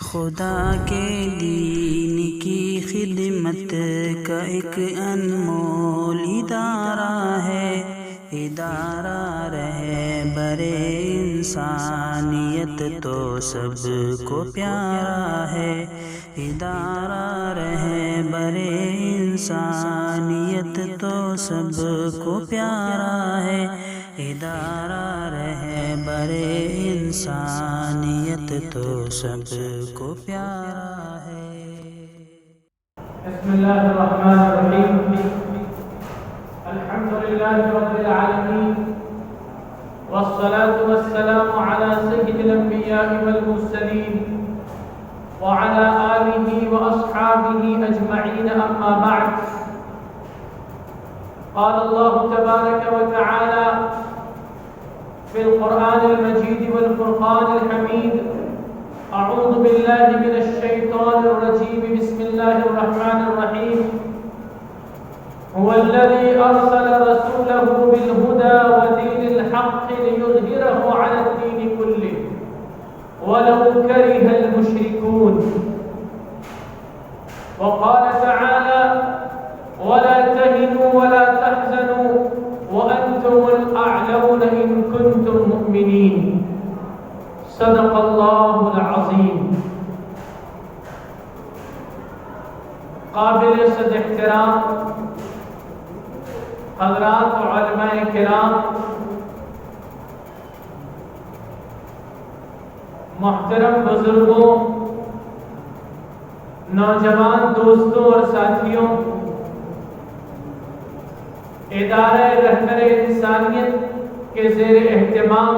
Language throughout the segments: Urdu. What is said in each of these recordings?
خدا کے دین کی خدمت کا ایک انمول ادارہ ہے، ادارہ رہبر انسانیت تو سب کو پیارا ہے، ادارہ رہبر انسانیت تو سب کو پیارا ہے، ادارہ رہبر انسانیت تو سب کو پیارا ہے۔ بسم اللہ الرحمن الرحیم، الحمد للہ رب العالمین، والصلاة والسلام على سید الانبیاء والمرسلین وعلى آلہ واصحابہ اجمعین، اما بعد۔ قال اللہ تبارک وتعالی في القرآن المجيد والفرقان الحميد: أعوذ بالله من الشيطان الرجيم، بسم الله الرحمن الرحيم. هو الذي أرسل رسوله بالهدى ودين الحق ليظهره على الدين كله ولو كره المشركون. وقال تعالى: ولا تهنوا ولا تحزنوا وأنتم الأعلون إن كنتم مؤمنين. صدق اللہ العظیم۔ قابل صد احترام حضرات علماء کرام، محترم بزرگوں، نوجوان دوستوں اور ساتھیوں، ادارہ رہبر انسانیت کے زیر اہتمام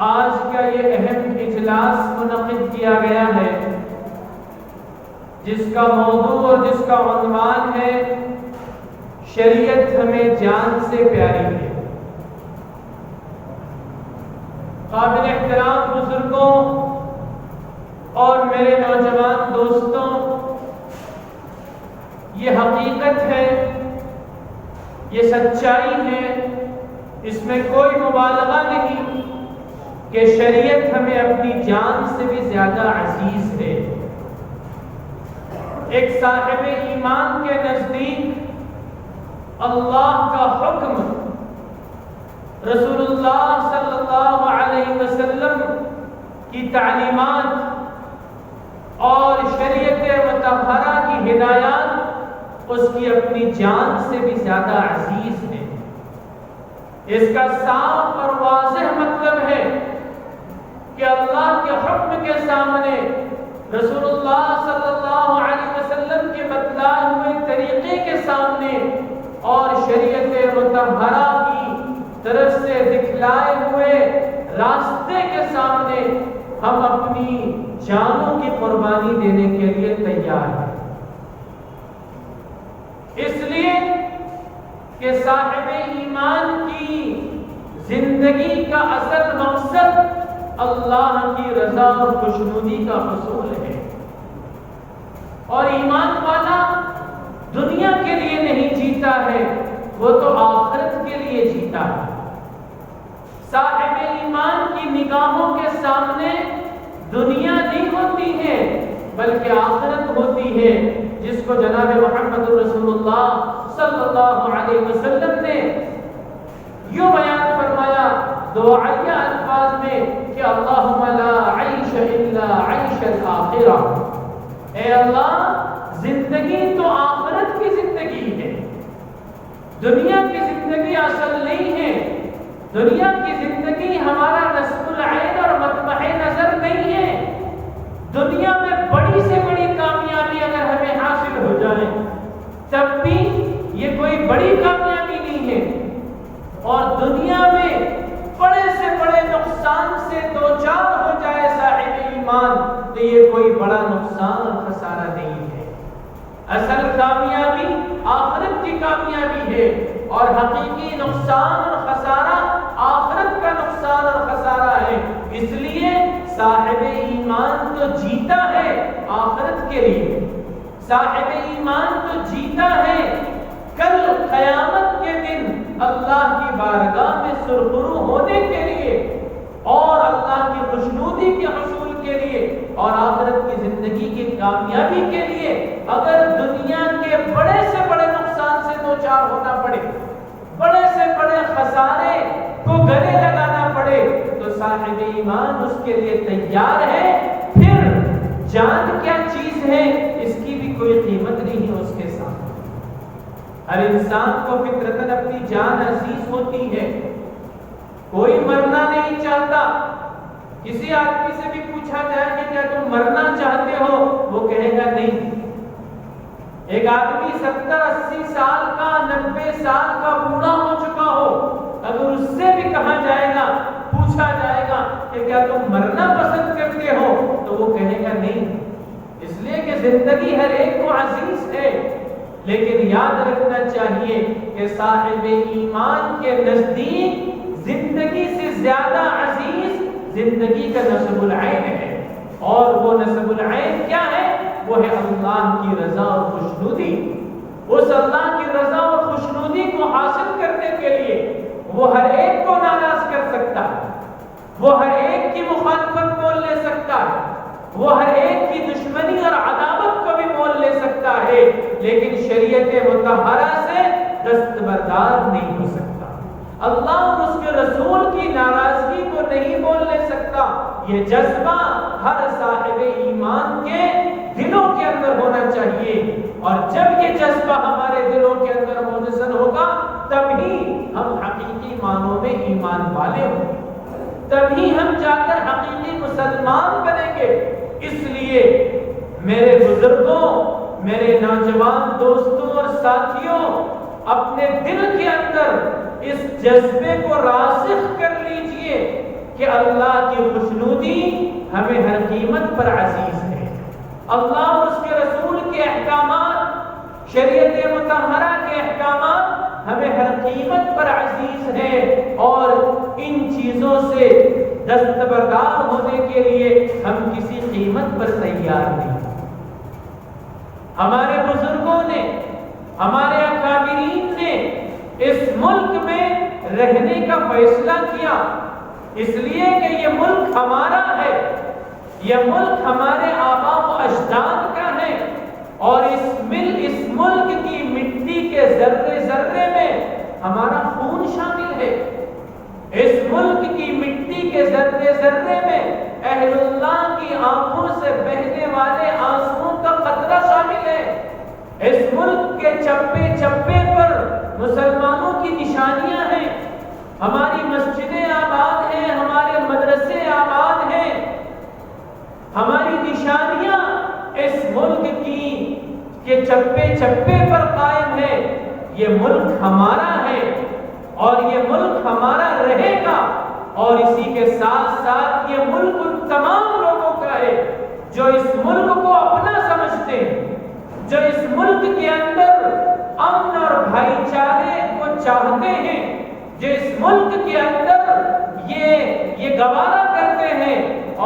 آج کا یہ اہم اجلاس منعقد کیا گیا ہے، جس کا موضوع اور جس کا عنوان ہے شریعت ہمیں جان سے پیاری ہے۔ قابل احترام بزرگوں اور میرے نوجوان دوستوں، یہ حقیقت ہے، یہ سچائی ہے، اس میں کوئی مبالغہ نہیں کہ شریعت ہمیں اپنی جان سے بھی زیادہ عزیز ہے۔ ایک صاحب ایمان کے نزدیک اللہ کا حکم، رسول اللہ صلی اللہ علیہ وسلم کی تعلیمات اور شریعت مطہرہ کی ہدایات اس کی اپنی جان سے بھی زیادہ عزیز ہے۔ اس کا صاف اور واضح مطلب ہے کہ اللہ کے حکم کے سامنے، رسول اللہ صلی اللہ علیہ وسلم کے بتلائے ہوئے طریقے کے سامنے اور شریعت مطہرہ کی طرف سے دکھلائے ہوئے راستے کے سامنے ہم اپنی جانوں کی قربانی دینے کے لیے تیار ہیں، اس لیے کہ صاحب ایمان کی زندگی کا اصل مقصد اللہ کی رضا اور خوشنودی کا حصول ہے، اور ایمان والا دنیا کے لیے نہیں جیتا ہے، وہ تو آخرت کے لیے جیتا ہے۔ صاحب ایمان کی نگاہوں کے سامنے دنیا نہیں ہوتی ہے بلکہ آخرت ہوتی ہے، جس کو جناب محمد رسول اللہ صلی اللہ علیہ وسلم نے یوں بیان فرمایا دعائیہ الفاظ میں کہ اللہم لا عیش الا عیش الآخرہ، اے اللہ زندگی تو آخرت کی زندگی ہے، دنیا کی زندگی اصل نہیں ہے، دنیا کی زندگی ہمارا نصب العین اور مطمع نظر نہیں ہے۔ دنیا میں بڑی سے بڑی کامیابی اگر ہمیں حاصل ہو جائے تب بھی یہ کوئی بڑی کامیابی نہیں ہے، اور دنیا میں بڑے سے بڑے نقصان سے دوچار ہو جائے صاحب ایمان تو یہ کوئی بڑا نقصان اور خسارہ نہیں ہے۔ اصل کامیابی آخرت کی کامیابی ہے، اور حقیقی نقصان اور خسارہ آخرت کا نقصان اور خسارہ ہے۔ اس لیے صاحب ایمان تو جیتا ہے آخرت کے لیے، صاحب ایمان تو جیتا ہے کل قیامت کے دن اللہ کی بارگاہ میں سرخرو ہونے کے لیے اور اللہ کی خوشنودی کے حصول کے اور آخرت کی زندگی کی کامیابی کے لیے اگر دنیا کے بڑے سے بڑے نقصان سے دوچار ہونا پڑے، بڑے سے بڑے خسارے کو گلے لگانا پڑے، تو صاحب ایمان اس کے لیے تیار ہے۔ پھر جان کیا چیز ہے، اس کی بھی کوئی قیمت نہیں ہے اس کے ساتھ۔ ہر انسان کو فطرتاً اپنی جان عزیز ہوتی ہے، کوئی مرنا نہیں چاہتا۔ کسی آدمی سے بھی پوچھا جائے کہ کیا تم مرنا چاہتے ہو، وہ کہے گا نہیں۔ ایک آدمی 70-80 سال کا، 90 سال کا بوڑھا ہو چکا ہو، اگر اس سے بھی کہا جائے گا، پوچھا جائے گا کہ کیا تم مرنا پسند کرتے ہو، تو وہ کہے گا نہیں۔ اس لیے کہ زندگی ہر ایک کو عزیز ہے، لیکن یاد رکھنا چاہیے کہ صاحب ایمان کے نزدیک زندگی سے زیادہ عزیز زندگی کا نصب العین ہے، اور وہ نصب العین کیا ہے؟ وہ ہے اللہ کی رضا اور خوشنودی۔ اس اللہ کی رضا اور خوشنودی کو حاصل کرنے کے لیے وہ ہر ایک کو ناراض کر سکتا ہے، وہ ہر ایک کی مخالفت مول لے سکتا ہے، وہ ہر ایک کی دشمنی اور عداوت کو بھی مول لے سکتا ہے، لیکن شریعت مطہرہ سے دستبردار نہیں ہو سکتا۔ اللہ اور اس کے رسول کی ناراضگی کو نہیں مول لے سکتا۔ یہ جذبہ ہر صاحب ایمان کے دلوں کے اندر ہونا چاہیے، اور جب یہ جذبہ ہمارے دلوں کے اندر منحصر ہوگا، تبھی ہم حقیقی معنوں میں ایمان والے ہوں گے، تبھی ہم جا کر حقیقی مسلمان بنیں گے۔ اس لیے میرے بزرگوں، میرے نوجوان دوستوں اور ساتھیوں، اپنے دل کے اندر اس جذبے کو راسخ کر لیجئے کہ اللہ کی خوشنودی ہمیں ہر قیمت پر عزیز ہے۔ اللہ اور اس کے رسول کے احکامات، شریعت مطہرہ کے احکامات ہمیں ہر قیمت پر عزیز ہیں، اور ان چیزوں سے دستبردار ہونے کے لیے ہم کسی قیمت پر تیار نہیں۔ ہمارے بزرگوں نے، ہمارے اکابرین نے اس ملک میں رہنے کا فیصلہ کیا، اس لیے کہ یہ ملک ہمارا ہے، یہ ملک ہمارے آباء و اجداد کا ہے، اور اس ملک کی مٹی کے ذرے ذرے میں ہمارا خون شامل ہے، اس ملک کی مٹی کے ذرے ذرے میں اہل اللہ کی آنکھوں سے بہنے والے آنسوؤں کا قطرہ شامل ہے، اس ملک کے چپے چپے پر مسلمانوں کی نشانیاں ہیں، ہماری مسجدیں آباد ہیں، ہمارے مدرسے آباد ہیں، ہماری نشانیاں اس ملک کی کے چپے چپے پر قائم ہے۔ یہ ملک ہمارا ہے، اور یہ ملک ہمارا رہے گا، اور اسی کے ساتھ ساتھ یہ ملک ان تمام لوگوں کا ہے جو اس ملک کو اپنا سمجھتے ہیں، جو اس ملک کے اندر امن اور بھائی چارے کو چاہتے ہیں، جو اس ملک کے اندر یہ گوارا کرتے ہیں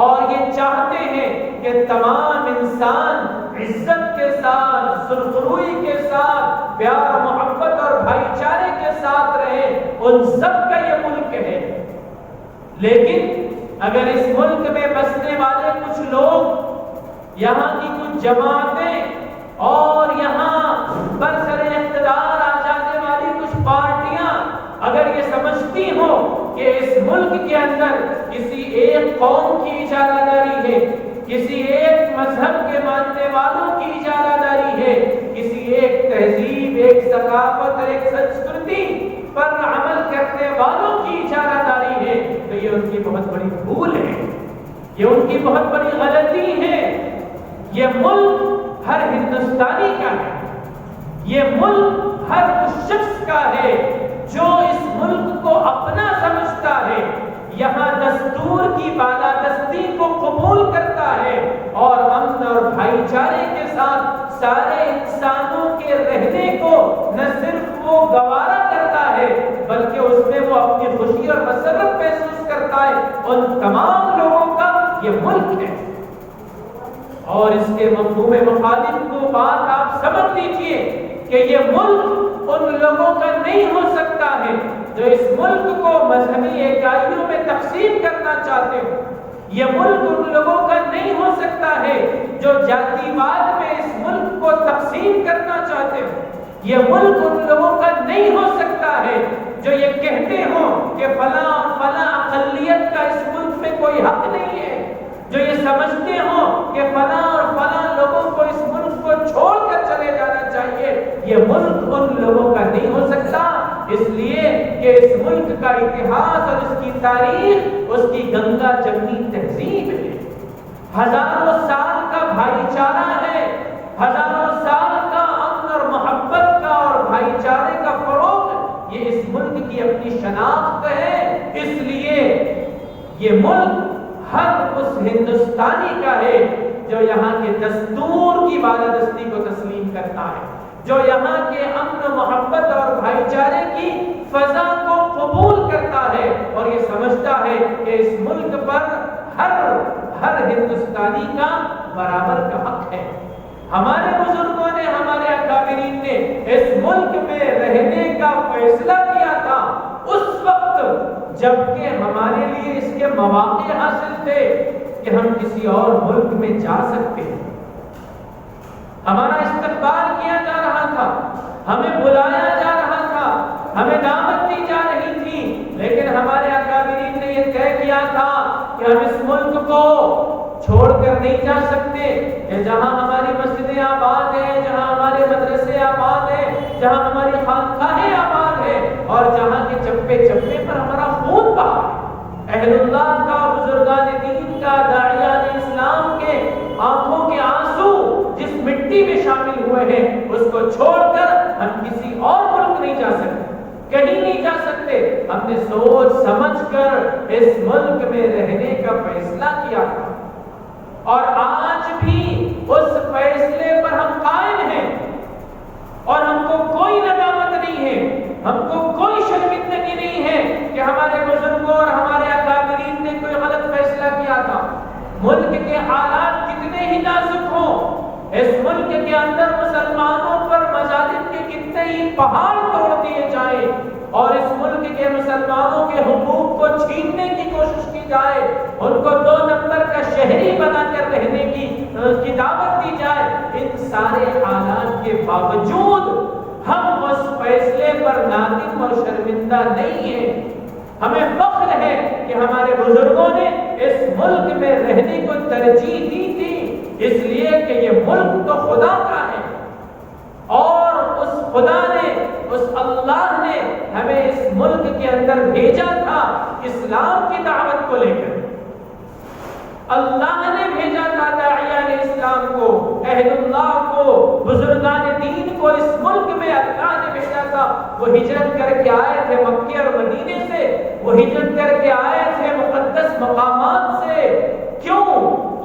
اور یہ چاہتے ہیں کہ تمام انسان عزت کے ساتھ، سرخروئی کے ساتھ، پیار محبت اور بھائی چارے کے ساتھ رہے، ان سب کا یہ ملک ہے۔ لیکن اگر اس ملک میں بسنے والے کچھ لوگ، یہاں کی کچھ جماعتیں اور یہاں برسر اقتدار آ جانے والی کچھ پارٹیاں اگر یہ سمجھتی ہو کہ اس ملک کے اندر کسی ایک قوم کی اجارہ داری ہے، کسی ایک مذہب کے ماننے والوں کی اجارہ داری ہے، کسی ایک تہذیب، ایک ثقافت، ایک سنسکرتی پر عمل کرنے والوں کی اجارہ داری ہے، تو یہ ان کی بہت بڑی بھول ہے، یہ ان کی بہت بڑی غلطی ہے۔ یہ ملک ہر ہندوستانی کا ہے، یہ ملک ہر اس شخص کا ہے جو اس ملک کو اپنا سمجھتا ہے، یہاں دستور کی بالادستی کو قبول کرتا ہے، اور امن اور بھائی چارے کے ساتھ سارے انسانوں کے رہنے کو نہ صرف وہ گوارا کرتا ہے بلکہ اس میں وہ اپنی خوشی اور مسرت محسوس کرتا ہے۔ ان تمام لوگوں کا یہ ملک ہے، اور اس کے مفہوم مخالف کو بات آپ سمجھ لیجئے کہ یہ ملک ان لوگوں کا نہیں ہو سکتا ہے جو اس ملک کو مذہبی اکائیوں میں تقسیم کرنا چاہتے ہو، یہ ملک ان لوگوں کا نہیں ہو سکتا جو جاتیواد میں اس ملک کو تقسیم کرنا چاہتے ہو، یہ ملک ان لوگوں کا نہیں ہو سکتا ہے جو یہ کہتے ہوں کہ فلاں اور فلاں اقلیت کا اس ملک میں کوئی حق نہیں ہے، جو یہ سمجھتے ہوں کہ فلاں اور فلاں لوگوں کو اس ملک کو چھوڑ کر چلے جانا چاہیے، یہ ملک ان لوگوں کا نہیں ہو سکتا، اس لیے کہ اس ملک کا اتہاس اور اس کی تاریخ اس کی گنگا جمنی تہذیب ہے، ہزاروں سال کا بھائی چارہ ہے، ہزاروں سال کا امن اور محبت کا اور بھائی چارے کا فروغ، یہ اس ملک کی اپنی شناخت ہے۔ اس لیے یہ ملک ہر اس ہندوستانی کا ہے جو یہاں کے دستور کی بالادستی کو تسلیم کرتا ہے، جو یہاں کے امن محبت اور بھائی چارے کی فضا کو قبول کرتا ہے اور یہ سمجھتا ہے کہ اس ملک پر ہر ہندوستانی کا برابر کا حق ہے۔ ہمارے بزرگوں نے، ہمارے اکابرین نے اس ملک میں رہنے کا فیصلہ کیا تھا اس وقت جبکہ ہمارے لیے اس کے مواقع حاصل تھے کہ ہم کسی اور ملک میں جا سکتے ہیں، ہمارا استقبال کیا جا رہا تھا، ہمیں بلایا جا رہا تھا، ہمیں دعوت دی جا رہی تھی، لیکن ہمارے اکابرین نے یہ طے کیا تھا کہ ہم اس ملک کو چھوڑ کر نہیں جا سکتے، کہ جہاں ہماری مسجدیں آباد ہیں، جہاں ہمارے مدرسے آباد ہیں، جہاں ہماری خانقاہیں آباد ہیں اور جہاں کے چپے چپے پر ہمارا خون بہا ہے، اہل اللہ کا، بزرگان دین کا، داعیان اسلام کے آنکھوں کے آنسو جس مٹی میں شامل ہوئے ہیں اس کو چھوڑ کر ہم کسی اور ملک نہیں جا سکتے، کہیں نہیں جا سکتے۔ ہم نے سوچ سمجھ کر اس ملک میں رہنے کا فیصلہ کیا تھا اور آج بھی اس فیصلے پر ہم قائم ہیں اور ہم کو کوئی ندامت نہیں ہے، ہم کو کوئی شرمندگی نہیں ہے کہ ہمارے بزرگوں اور ہمارے اکابرین نے کوئی غلط فیصلہ کیا تھا۔ ملک کے حالات کتنے ہی نازک ہوں، اس ملک کے اندر مسلمانوں پر مظالم کے کتنے ہی پہاڑ توڑ دیے جائیں اور اس ملک کے مسلمانوں کے حقوق کو چھیننے کی کوشش کی جائے، ان کو 2 نمبر کا شہری بنا کر رہنے کی دعوت دی جائے، ان سارے حالات کے باوجود ہم اس فیصلے پر نادم اور شرمندہ نہیں ہیں۔ ہمیں فخر ہے کہ ہمارے بزرگوں نے اس ملک میں رہنے کو ترجیح دی تھی، اس لیے کہ یہ ملک تو خدا کا ہے اور اس خدا نے، اس اللہ نے ہمیں اس ملک کے اندر بھیجا تھا اسلام کی دعوت کو لے کر، اللہ نے بھیجا تھا داعیان اسلام کو، اہل اللہ کو، بزرگان دین کو اس ملک میں اللہ نے بھیجا تھا۔ وہ ہجرت کر کے آئے تھے مکے اور مدینے سے، وہ ہجرت کر کے آئے تھے مقدس مقامات سے، کیوں؟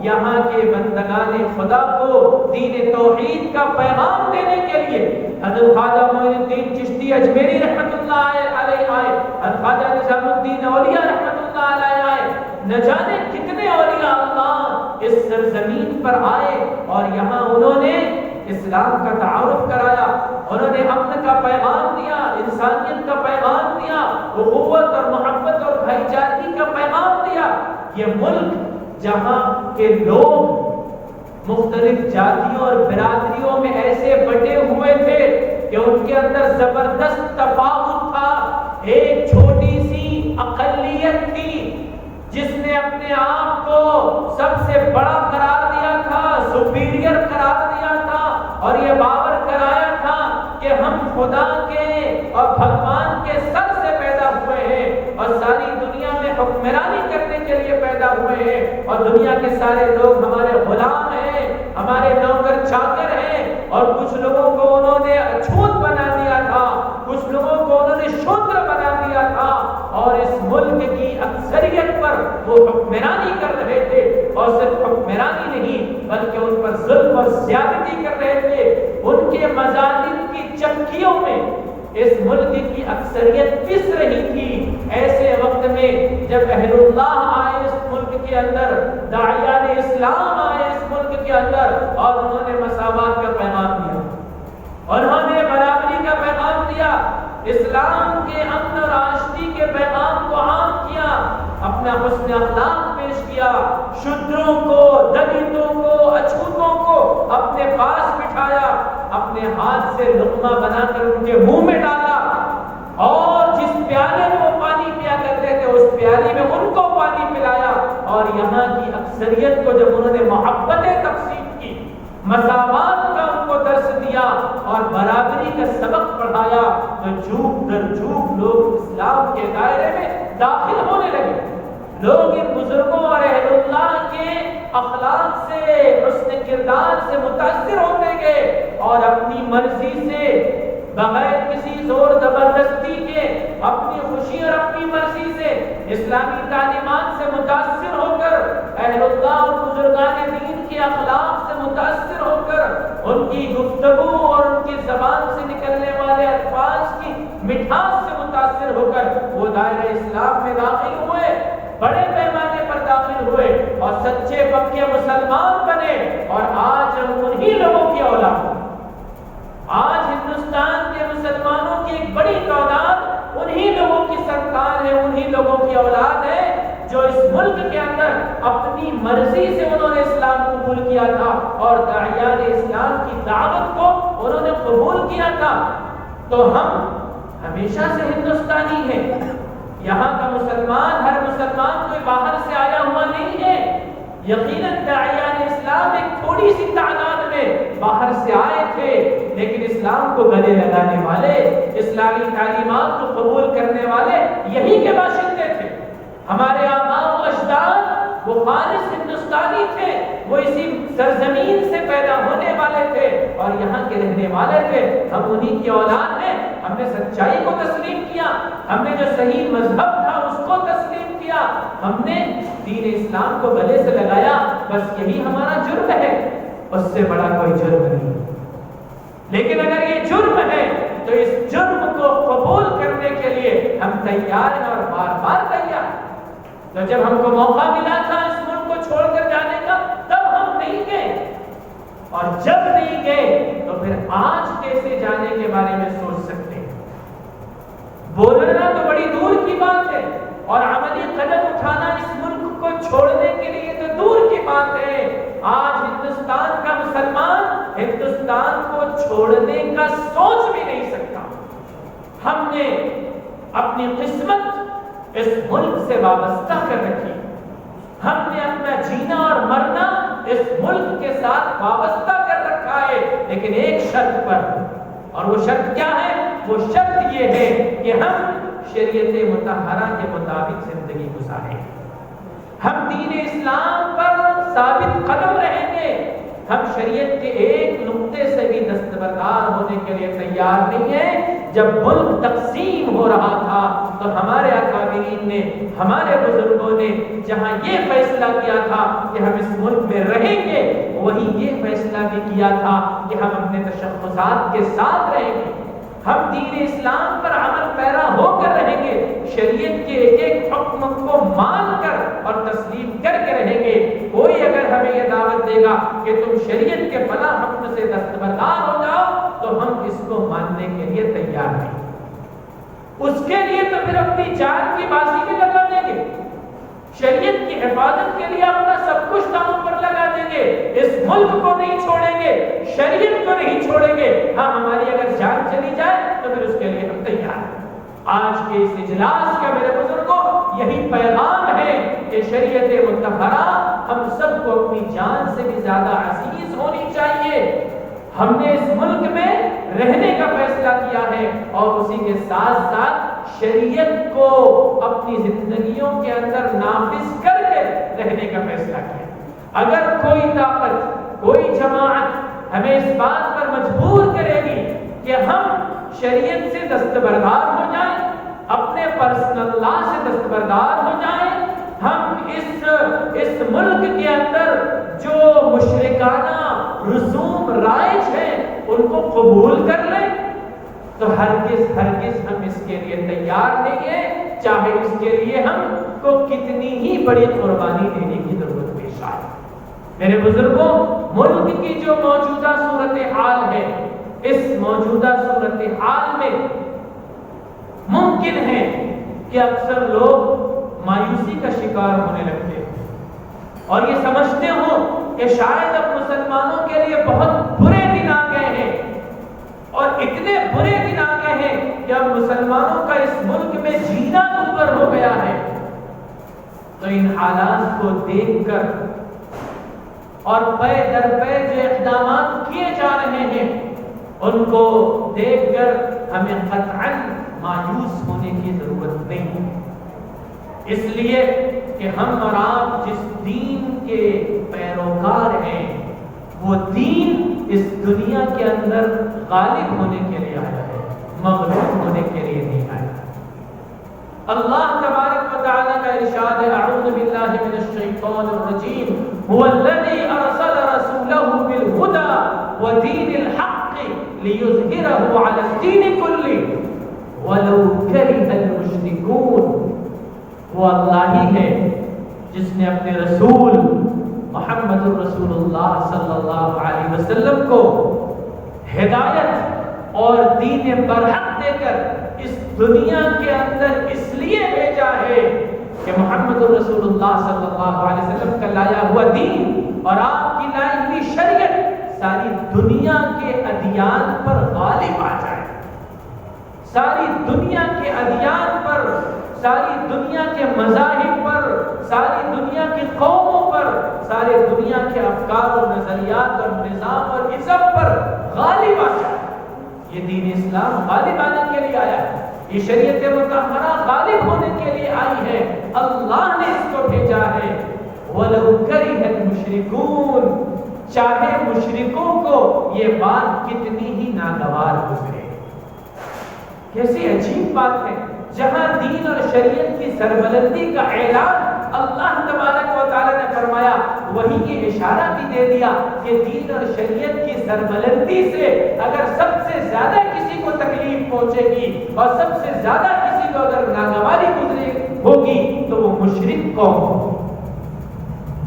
یہاں کے بندگان خدا کو دین توحید کا پیغام دینے کے لیے۔ حضرت خواجہ معین الدین چشتی اجمیری رحمۃ اللہ علیہ آئے، حضرت خواجہ نظام الدین اولیاء رحمۃ اللہ علیہ آئے، نہ جانے کتنے اولیاء اللہ اس سرزمین پر آئے اور یہاں انہوں نے اسلام کا تعارف کرایا، انہوں نے امن کا پیغام دیا، انسانیت کا پیغام دیا، اخوت اور محبت اور بھائی چارگی کا پیغام دیا۔ یہ ملک جہاں کے لوگ مختلف جاتیوں اور برادریوں میں ایسے بٹے ہوئے تھے کہ ان کے اندر زبردست تفاوت تھا، ایک چھوٹی سی اقلیت تھی جس نے اپنے آپ کو سب سے بڑا قرار دیا تھا، سپیریئر قرار دیا تھا اور یہ باور کرایا تھا کہ ہم خدا کے اور بھگوان کے سر سے پیدا ہوئے ہیں اور ساری دنیا میں حکمرانی کرنے کے لیے پیدا ہوئے ہیں اور دنیا کے سارے لوگ ہمارے غلام ہیں، ہمارے نوکر چاکر ہیں، اور کچھ لوگوں کو انہوں نے اچھوت بنا دیا تھا، کچھ لوگوں کو انہوں نے شودر بنا دیا تھا اور اس ملک کی اکثریت پر وہ حکمرانی کر رہے تھے، اور صرف حکمرانی نہیں بلکہ ان پر ظلم اور زیادتی کر رہے تھے۔ ان کے مظالم کی چکیوں میں اس ملک کی اکثریت پس رہی تھی۔ ایسے وقت میں جب اہل اللہ آئے اس ملک کے اندر، داعیان اسلام آئے اس ملک کے اندر اور انہوں نے مساوات کا پیغام دیا، انہوں نے برابری کا پیغام دیا، اسلام کے امن اور آشتی کے پیغام کو عام کیا، اپنا حسن اخلاق پیش کیا، شودروں کو، دلتوں کو، اچھوتوں لقمہ بنا کر ان کے منہ میں ڈالا، اور جس پیالے میں وہ پانی پیا کرتے تھے اس پیالے میں ان کو پانی پلایا، اور یہاں کی اکثریت کو جب انہوں نے محبت تقسیم کی، مساوات کا ان کو درس دیا اور برابری کا سبق پڑھایا، تو جھوک در جھوک لوگ اسلام کے دائرے میں داخل ہونے لگے۔ لوگ ان بزرگوں اور اہل اللہ کے اخلاق سے، حسن کردار سے متاثر ہوتے گئے، اور اپنی مرضی سے، بغیر کسی زور زبردستی کے، اپنی خوشی اور اپنی مرضی سے اسلامی تعلیمات سے متاثر ہو کر، اہل اللہ اور بزرگان دین کے اخلاق سے متاثر ہو کر، ان کی گفتگو اور ان کی زبان سے نکلنے والے الفاظ کی مٹھاس سے متاثر ہو کر وہ دائرہ اسلام میں داخل ہوئے، بڑے پیمانے پر داخل ہوئے اور سچے پکے مسلمان بنے، اور آج ہم انہی لوگوں کی اولاد ہیں۔ آج ہندوستان کے مسلمانوں کی ایک بڑی تعداد انہی لوگوں کی سرکار ہے، انہی لوگوں کی اولاد ہے جو اس ملک کے اندر اپنی مرضی سے انہوں نے اسلام قبول کیا تھا، اور داعیان اسلام کی دعوت کو انہوں نے قبول کیا تھا۔ تو ہم ہمیشہ سے ہندوستانی ہیں، یہاں کا مسلمان، ہر مسلمان کوئی باہر سے آیا ہوا نہیں ہے۔ یقیناً داعیان اسلام ایک تھوڑی سی تعداد میں باہر سے آئے تھے، لیکن اسلام کو گلے لگانے والے، اسلامی تعلیمات کو قبول کرنے والے یہی کے باشندے تھے۔ ہمارے آباء و اجداد وہ خالص ہندوستانی تھے، وہ اسی سرزمین سے پیدا ہونے والے تھے اور یہاں کے رہنے والے تھے۔ ہم انہی کی اولاد ہیں، ہم نے سچائی کو تسلیم کیا، ہم نے جو صحیح مذہب تھا اس کو تسلیم کیا، ہم نے دین اسلام کو گلے سے لگایا، بس یہی ہمارا جرم ہے، اس سے بڑا کوئی جرم نہیں۔ لیکن اگر یہ جرم ہے تو اس جرم کو قبول کرنے کے لیے ہم تیار ہیں اور بار بار تیار ہیں۔ تو جب ہم کو موقع ملا تھا اس ملک کو چھوڑ کر جانے کا، تب ہم نہیں گئے، اور جب نہیں گئے تو پھر آج کیسے جانے کے بارے میں سوچ سکتے ہیں؟ بولنا تو بڑی دور کی بات ہے، اور عملی قدم اٹھانا اس ملک کو چھوڑنے کے لیے تو دور کی بات ہے۔ آج ہندوستان کا مسلمان ہندوستان کو چھوڑنے کا سوچ بھی نہیں سکتا۔ ہم نے اپنی قسمت اس ملک سے وابستہ کر رکھی، ہم نے اپنا جینا اور مرنا اس ملک کے ساتھ وابستہ کر رکھا ہے، لیکن ایک شرط پر، اور وہ شرط کیا ہے؟ وہ شرط یہ ہے کہ ہم شریعت مطہرہ کے مطابق زندگی گزاریں، ہم دین اسلام پر ثابت قدم رہیں گے، ہم شریعت کے ایک نقطے سے بھی دستبردار ہونے کے لیے تیار نہیں ہیں۔ جب ملک تقسیم ہو رہا تھا تو ہمارے اکابرین نے، ہمارے بزرگوں نے جہاں یہ فیصلہ کیا تھا کہ ہم اس ملک میں رہیں گے، وہی یہ فیصلہ بھی کیا تھا کہ ہم اپنے تشخصات کے ساتھ رہیں گے، ہم دین اسلام پر عمل پیرا ہو کر رہیں گے، شریعت کے ایک ایک حکم کو مان کر اور تسلیم کر کے رہیں گے۔ کوئی اگر ہمیں یہ دعوت دے گا کہ تم شریعت کے فلاں حکم سے دستبردار ہو جاؤ، تو ہم اس کو ماننے کے لیے تیار نہیں، اس کے لیے تو پھر اپنی جان کی بازی بھی لگا دیں گے، شریعت کی حفاظت کے لیے اپنا سب کچھ داموں پر لگا دیں گے، اس ملک کو نہیں چھوڑیں گے، شریعت کو نہیں چھوڑیں گے۔ ہاں، ہماری اگر جان چلی جائے تو پھر اس کے لیے ہم تیار ہیں۔ آج کے اس اجلاس کا میرے بزرگوں یہی پیغام ہے کہ شریعت مطہرہ ہم سب کو اپنی جان سے بھی زیادہ عزیز ہونی چاہیے۔ ہم نے اس ملک میں رہنے کا فیصلہ کیا ہے اور اسی کے ساتھ ساتھ شریعت کو اپنی زندگیوں کے اندر نافذ کر کے رہنے کا فیصلہ کیا۔ اگر کوئی طاقت، کوئی جماعت ہمیں اس بات پر مجبور کرے گی کہ ہم شریعت سے دستبردار ہو جائیں، اپنے پرسنل لا سے دستبردار ہو جائیں، ہم اس ملک کے اندر جو مشرکانہ رسوم رائج ہیں ان کو قبول کر لیں، تو ہرگز ہم اس کے لیے تیار نہیں ہیں، چاہے اس کے لیے ہم کو کتنی ہی بڑی قربانی دینے کی ضرورت پیش آئے۔ میرے بزرگوں، ملک کی جو موجودہ صورتحال ہے، اس موجودہ صورتحال میں ممکن ہے کہ اکثر لوگ مایوسی کا شکار ہونے لگتے ہیں اور یہ سمجھتے ہوں کہ شاید اب مسلمانوں کے لیے بہت برے دن آ گئے ہیں، اور اتنے ہیں کہ اب مسلمانوں کا اس ملک میں جینا دشوار ہو گیا ہے، تو ان حالات کو دیکھ کر اور پے در پے جو اقدامات کیے جا رہے ہیں ان کو دیکھ کر ہمیں قطعاً مایوس ہونے کی ضرورت نہیں، اس لیے کہ ہم اور آپ جس دین کے پیروکار ہیں وہ دین اس دنیا کے اندر غالب ہونے کے لیے آیا ہے، مغلوب ہونے کے لیے نہیں آیا۔ اللہ تبارک و تعالی کا ارشاد ہے، اعوذ باللہ من الشیطان الرجیم، هو الذی ارسل رسولہ بالہدی ودین الحق لیظہرہ علی الدین کلہ ولو کرہ المشرکون۔ وہ اللہ ہی ہے جس نے اپنے رسول محمد الرسول اللہ صلی اللہ علیہ وسلم کو ہدایت اور دین برحق دے کر اس دنیا کے اندر اس لیے بھیجا ہے کہ محمد الرسول اللہ صلی اللہ علیہ وسلم کا لایا ہوا دین اور آپ کی لائی ہوئی شریعت ساری دنیا کے ادیان پر غالب آ جائے، ساری دنیا کے ادیان پر، ساری دنیا کے مذاہب پر، ساری دنیا کی قوموں پر، سارے دنیا کے افکار و نظریات اور نظام اور ازم پر غالب آ جائے۔ یہ دین اسلام غالب آنے کے لیے آیا ہے، یہ شریعت مطہرہ غالب ہونے کے لیے آئی ہے، اللہ نے اس کو بھیجا ہے۔ وَلَوْ كَرِهَ الْمُشْرِكُونَ، چاہے مشرکوں کو یہ بات کتنی ہی ناگوار گزرے۔ کیسی عجیب بات ہے، جہاں دین اور شریعت کی سربلندی کا اعلان اللہ تبارک و تعالی نے فرمایا، وہی یہ اشارہ بھی دے دیا کہ دین اور شریعت کی سربلندی سے اگر سب سے زیادہ کسی کو تکلیف پہنچے گی اور سب سے زیادہ کسی کو اگر ناگواری گزرے ہوگی تو وہ مشرک قوم،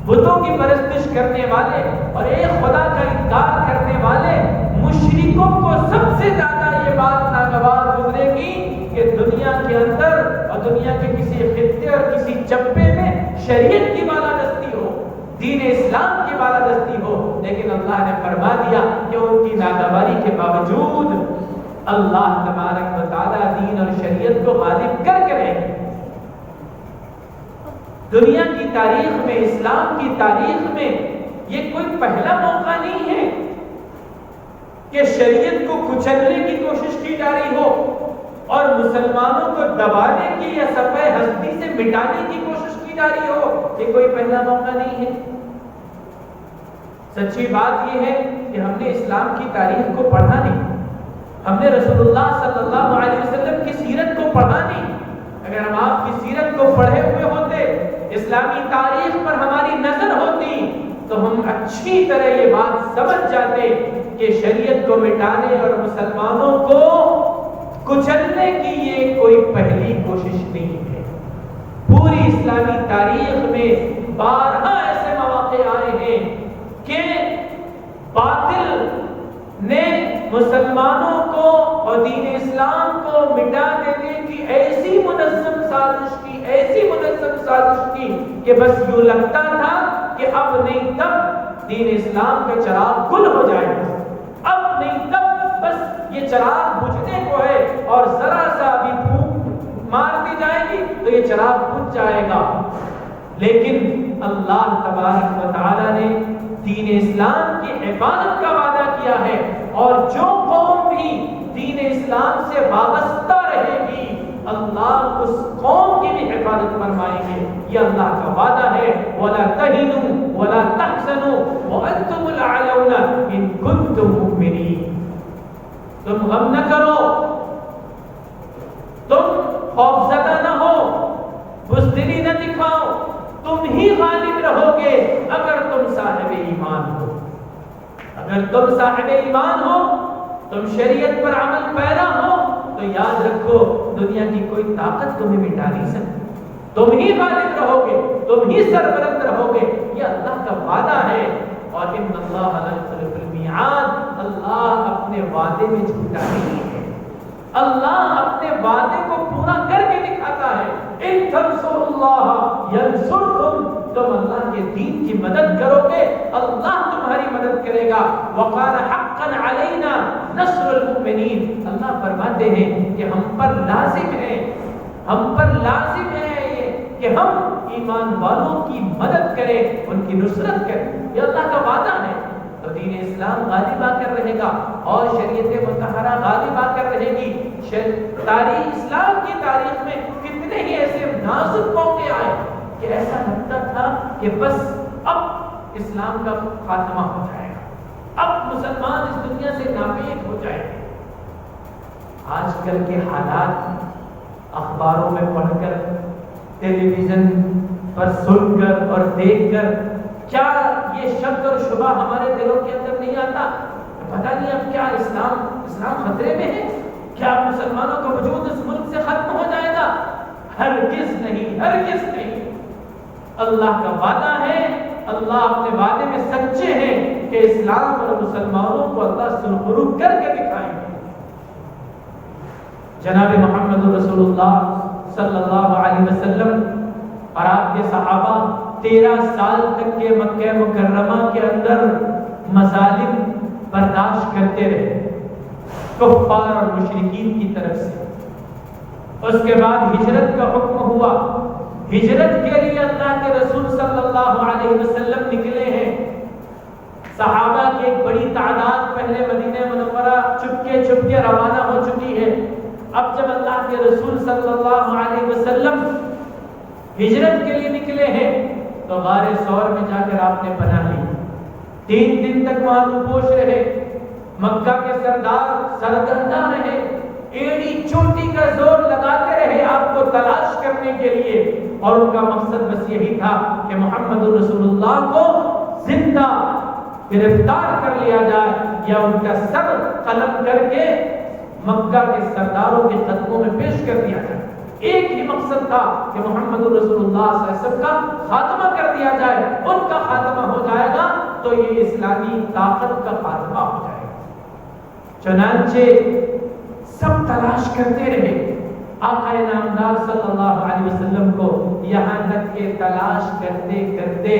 بتوں کی پرستش کرنے والے اور ایک خدا کا انکار کرنے والے مشرکوں کو سب سے زیادہ یہ بات ناگوار گزرے گی کہ دنیا کے اندر اور دنیا کے کسی خطے اور کسی چپے میں شریعت کی بالادستی ہو، دین اسلام کی بالادستی ہو، لیکن اللہ نے فرما دیا کہ ان کی ناگواری کے باوجود اللہ تبارک و تعالی دین اور شریعت کو غالب کر کے رہے گا۔ دنیا کی تاریخ میں، اسلام کی تاریخ میں یہ کوئی پہلا موقع نہیں ہے کہ شریعت کو کچلنے کی کوشش کی جا رہی ہو اور مسلمانوں کو دبانے کی یا صفحہ ہستی سے مٹانے کی کوشش کی جا رہی ہو، یہ کوئی پہلا موقع نہیں ہے۔ سچی بات یہ ہے کہ ہم نے اسلام کی تاریخ کو پڑھا نہیں، ہم نے رسول اللہ صلی اللہ علیہ وسلم کی سیرت کو پڑھا نہیں۔ اگر ہم آپ کی سیرت کو پڑھے ہوئے ہوتے، اسلامی تاریخ پر ہماری نظر ہوتی، تو ہم اچھی طرح یہ بات سمجھ جاتے کہ شریعت کو مٹانے اور مسلمانوں کو کچلنے کی یہ کوئی پہلی کوشش نہیں ہے۔ پوری اسلامی تاریخ میں بارہا ایسے مواقع آئے ہیں کہ باطل نے مسلمانوں کو اور دین اسلام کو مٹا دینے کی ایسی منظم سازش کی کہ بس یوں لگتا تھا کہ اب نہیں تب دین اسلام کا چراغ گل ہو جائے گا، اب نہیں تب بس یہ چراغ بجھنے کو ہے اور ذرا سا بھی پھونک مار دی جائے گی تو یہ چراغ بجھ جائے گا۔ لیکن اللہ تبارک و تعالی نے دین اسلام کی حفاظت کا وعدہ کیا ہے، اور جو قوم بھی دین اسلام سے وابستہ رہے گی اللہ اس قوم کی بھی حفاظت فرمائیں گے، یہ اللہ کا وعدہ ہے۔ وَلَا تَهِنُوا وَلَا تَحْزَنُوا وَأَنْتُمُ الْأَعْلَوْنَ إِن كُنتُم مُؤْمِنِينَ۔ تم غم نہ کرو، تم خوفزدہ نہ ہو، بزدلی نہ دکھاؤ، تم ہی غالب رہو گے اگر تم صاحب ایمان ہو۔ اگر تم صاحب ایمان ہو، تم شریعت پر عمل پیرا ہو، تو یاد رکھو دنیا کی کوئی طاقت تمہیں مٹا نہیں سکتی، تم ہی غالب رہو گے، تم ہی سربلند رہو گے، یہ اللہ کا وعدہ ہے۔ اور ان اللہ لا یخلف المیعاد، اللہ اپنے وعدے میں جھوٹا نہیں ہے، اللہ اپنے وعدے کو پورا کر کے دکھاتا ہے۔ ان تنصروا اللہ ینصرکم، تم اللہ کے دین کی مدد کرو گے اللہ تمہاری مدد مدد کرے گا. وقال حقا علینا نصر المؤمنین. اللہ فرماتے ہیں کہ ہم پر لازم ہے یہ کہ ہم ایمان والوں کی مدد کریں, ان کی نصرت کریں. یہ اللہ کا وعدہ ہے. تو دین اسلام غالب آ کر رہے گا اور شریعت مطہرہ غالب آ کر رہے گی. اسلام کی تاریخ میں کتنے ہی ایسے نازک موقع آئے کہ ایسا لگتا تھا کہ بس اب اسلام کا خاتمہ ہو جائے گا, اب مسلمان اس دنیا سے ناپید ہو جائے گا. آج کل کے حالات اخباروں میں پڑھ کر, ٹیلی ویژن پر سن کر اور دیکھ کر کیا یہ شک اور شبہ ہمارے دلوں کے اندر نہیں آتا؟ پتہ نہیں اب کیا اسلام خطرے میں ہے؟ کیا مسلمانوں کا وجود اس ملک سے ختم ہو جائے گا؟ ہرگز نہیں. اللہ کا وعدہ ہے, اللہ اپنے وعدے میں سچے ہیں کہ اسلام اور مسلمانوں کو اللہ سرخرو کر کے دکھائیں گے. جناب محمد رسول اللہ صلی اللہ علیہ وسلم اور آپ کے صحابہ 13 سال تک کے مکہ مکرمہ کے اندر مظالم برداشت کرتے رہے کفار اور مشرکین کی طرف سے. اس کے بعد ہجرت کا حکم ہوا. ہجرت کے لیے اللہ کے رسول صلی اللہ علیہ وسلم نکلے ہیں. صحابہ کی ایک بڑی تعداد پہلے مدینہ منورہ چپکے روانہ ہو چکی ہے. اب جب اللہ کے رسول صلی اللہ علیہ وسلم ہجرت کے لیے نکلے ہیں تو غار ثور میں جا کر آپ نے پناہ لی. 3 دن تک وہاں روپوش رہے. مکہ کے سردار سرگرداں رہے, ایڑی چوٹی کا زور لگاتے رہے آپ کو تلاش کرنے کے لیے, اور ان کا مقصد بس یہی تھا کہ محمد رسول اللہ کو زندہ گرفتار کر لیا جائے یا ان کا سر قلم کر کے مکہ کے سرداروں کے قدموں میں پیش کر دیا جائے. ایک ہی مقصد تھا کہ محمد رسول اللہ صلی اللہ علیہ وسلم کا خاتمہ کر دیا جائے. ان کا خاتمہ ہو جائے گا تو یہ اسلامی طاقت کا خاتمہ ہو جائے گا. چنانچہ سب تلاش کرتے رہے آقا نامدار صلی اللہ علیہ وسلم کو, یہاں تک کہ تلاش کرتے کرتے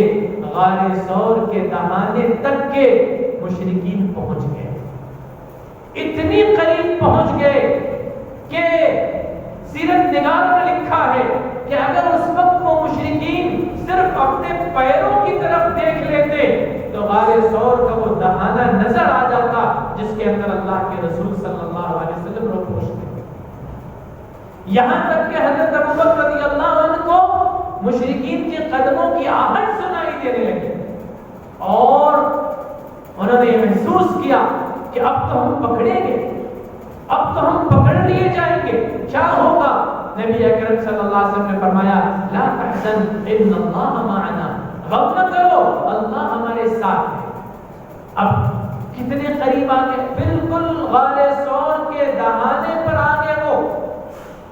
غار ثور کے دہانے تک کے مشرکین پہنچ گئے. اتنی قریب پہنچ گئے کہ سیرت نگاروں نے لکھا ہے کہ اگر اس وقت وہ مشرکین صرف اپنے پیروں کی طرف دیکھ لیتے تو غار ثور کا وہ دہانہ نظر آ جاتا جس کے اندر اللہ کے رسول صلی اللہ علیہ وسلم روک پہنچتے. یہاں تک کہ حضرت ابوبکر رضی اللہ عنہ کو مشرکین کے قدموں کی آہٹ سنائی دینے لگی اور انہوں نے یہ محسوس کیا کہ اب تو ہم پکڑیں گے, اب تو ہم پکڑ لیے جائیں گے. کیا ہوگا؟ نبی اکرم صلی اللہ علیہ وسلم نے فرمایا لا تحزن ان اللہ معنا, غم نہ کرو اللہ ہمارے ساتھ ہے. اب کتنے قریب آ گئے, بالکل غار ثور کے دہانے پر آ گئے وہ,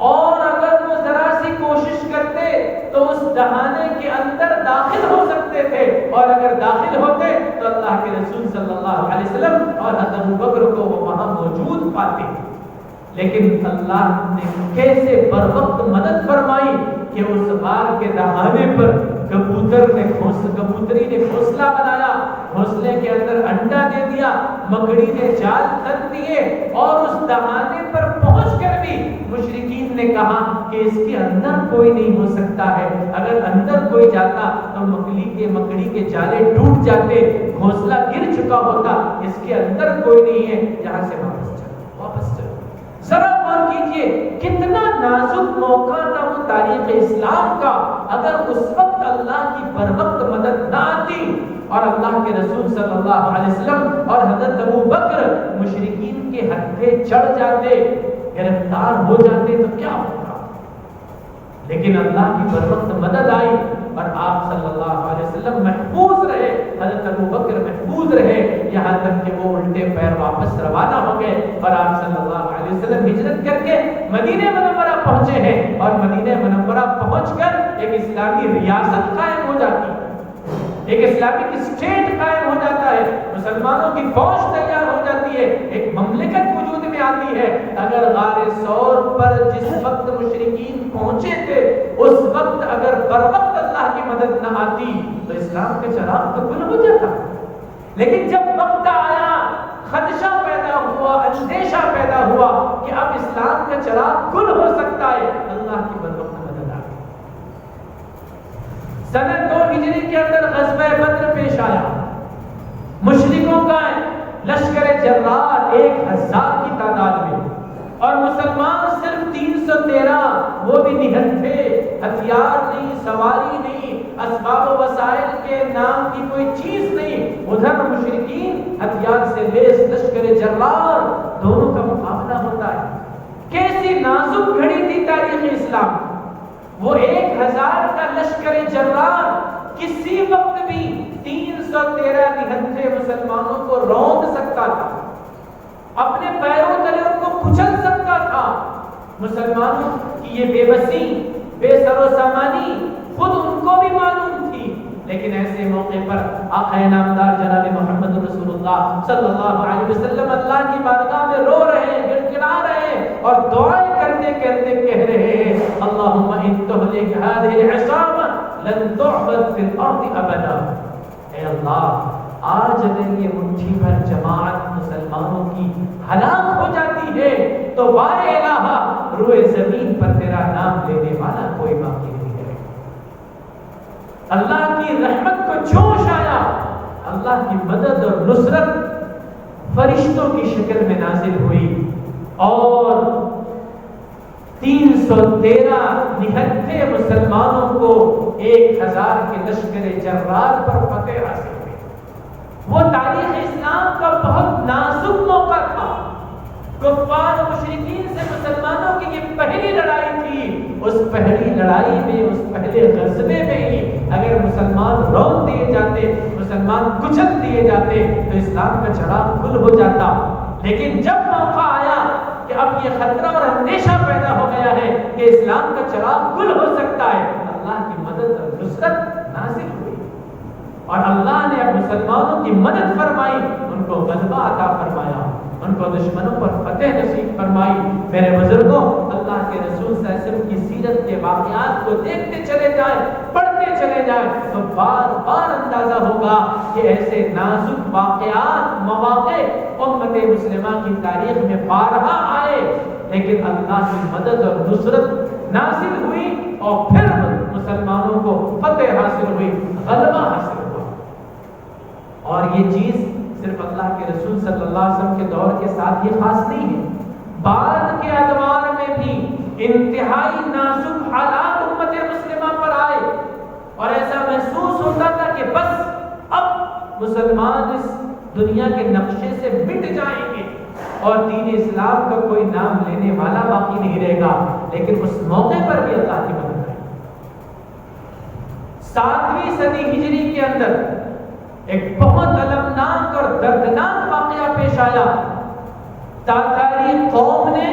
اور اگر وہ ذرا سی کوشش کرتے تو اس دہانے کے اندر داخل ہو سکتے تھے, اور اگر داخل ہوتے تو اللہ کے رسول صلی اللہ علیہ وسلم اور حضرت ابوبکر کو وہ وہاں موجود پاتے. لیکن اللہ نے کیسے بر وقت مدد فرمائی کہ اس غار کے دہانے پر کبوتری نے گھونسلہ بنایا, گھونسلے کے اندر انڈا دے دیا, مکڑی نے جال تن دیے, اور اس دہانے پر پہنچ کر بھی مشرکین نے کہا کہ اس کے اندر کوئی نہیں ہو سکتا ہے, اگر اندر کوئی جاتا تو مکڑی کے جالے ٹوٹ جاتے, گھونسلہ گر چکا ہوتا, اس کے اندر کوئی نہیں ہے, یہاں سے واپس چلو. ذرا غور کیجئے کتنا نازک موقع تھا وہ تاریخ اسلام کا. اگر اس وقت اللہ کی بر وقت مدد نہ آتی اور اللہ کے رسول صلی اللہ علیہ وسلم اور حضرت ابوبکر مشرکین کے ہتھے چڑھ جاتے, گرفتار ہو جاتے تو کیا ہوگا؟ لیکن اللہ کی بر وقت مدد آئی اور آپ صلی اللہ علیہ وسلم محفوظ رہے, حضرت ابوبکر محفوظ رہے, یہاں تک کہ وہ الٹے پیر واپس روانہ ہو گئے اور آپ صلی اللہ علیہ وسلم ہجرت کر کے مدینہ منورہ پہنچے ہیں. اور مدینہ منورہ پہنچ کر ایک اسلامی ریاست قائم ہو جاتی ہے, ایک اسلامک اسٹیٹ قائم ہو جاتا ہے, مسلمانوں کی فوج تیار ہو جاتی ہے, ایک مملکت وجود میں آتی ہے. اگر غار ثور پر جس وقت مشرکین پہنچے تھے اس وقت اگر بر وقت اللہ کی مدد نہ آتی تو اسلام کا چراغ تو گل ہو جاتا. لیکن جب وقت آیا، خدشہ پیدا ہوا، اندیشہ پیدا ہوا کہ اب اسلام کا چراغ گل ہو سکتا ہے، اللہ کی بروقت مدد آ گئی۔ سنہ 2 ہجری کے اندر غزوہ بدر پیش آیا، مشرکوں کا لشکر جرار 1000 کی تعداد میں، اور مسلمان صرف 313، وہ بھی نہتھے، ہتھیار نہیں، سواری نہیں، اسباب و وسائل کے نام کی کوئی چیز نہیں، ادھر مشرکین ہتھیار سے لیس لشکر جرار، دونوں کا مقابلہ ہوتا ہے۔ کیسی نازک گھڑی تھی تاریخ اسلام، وہ 1000 کا لشکر جرار کسی وقت بھی 313 نہتھے مسلمانوں کو روند سکتا تھا، اپنے پیروں تلے ان کو کچل سکتا تھا۔ مسلمانوں کی یہ بے بسی، بے سر و سامانی خود ان کو بھی معلوم تھی، لیکن ایسے موقع پر آقا نامدار جناب محمد رسول اللہ صلی اللہ علیہ وسلم اللہ کی بارگاہ میں رو رہے ہیں، گڑگڑا رہے ہیں، اور دعائیں کرتے کرتے کہہ رہے ہیں اللہم ان تہلک هذه العصابہ لن تعبد فی الارض ابدا۔ اے اللہ، آج اگر یہ مٹھی بھر جماعت مسلمانوں کی ہلاک ہو جاتی ہے تو بارے الہ روئے زمین پر تیرا نام لینے والا کوئی باقی نہیں ہے۔ اللہ کی رحمت کو جوش آیا، اللہ کی مدد اور نصرت فرشتوں کی شکل میں نازل ہوئی، اور 313 نہتھے مسلمانوں کو 1000 کے لشکر جرار پر فتح حاصل ہوئی۔ وہ تاریخ اسلام کا بہت نازک موقع تھا، کفار و مشرکین سے مسلمانوں کی یہ پہلی لڑائی تھی۔ اس پہلی لڑائی میں، اس پہلے غزوے میں ہی اگر مسلمان روند دیے جاتے، مسلمان کچل دیے جاتے تو اسلام کا چراغ گل ہو جاتا۔ لیکن جب موقع آیا کہ اب یہ خطرہ اور اندیشہ پیدا ہو گیا ہے کہ اسلام کا چراغ گل ہو سکتا ہے، اللہ کی مدد اور نصرت نازل ہوئی، اور اللہ نے اب مسلمانوں کی مدد فرمائی، ان کو غلبہ عطا فرمایا، ان کو دشمنوں پر فتح نصیب فرمائی۔ میرے بزرگوں، اللہ کے رسول صلی اللہ علیہ وسلم کی سیرت کے واقعات کو دیکھتے چلے جائیں، پڑھتے چلے جائیں تو بار بار اندازہ ہوگا کہ ایسے نازک واقعات، مواقع امت مسلمہ کی تاریخ میں بارہا آئے، لیکن اللہ کی مدد اور نصرت نازل ہوئی، اور پھر مسلمانوں کو فتح حاصل ہوئی، غلبہ حاصل ہوا۔ اور یہ چیز صرف اللہ کے رسول صلی اللہ علیہ وسلم کے دور کے ساتھ ہی خاص نہیں ہے، بعد کے ادوار میں بھی انتہائی نازک حالات امت مسلمہ پر آئے، اور ایسا محسوس ہوتا تھا کہ بس اب مسلمان اس دنیا کے نقشے سے مٹ جائیں گے اور دین اسلام کا کوئی نام لینے والا باقی نہیں رہے گا۔ لیکن اس موقع پر بھی اللہ کی مدد آئی۔ 7ویں صدی ہجری کے اندر ایک بہت المناک اور دردناک واقعہ پیش آیا۔ تاتاری قوم نے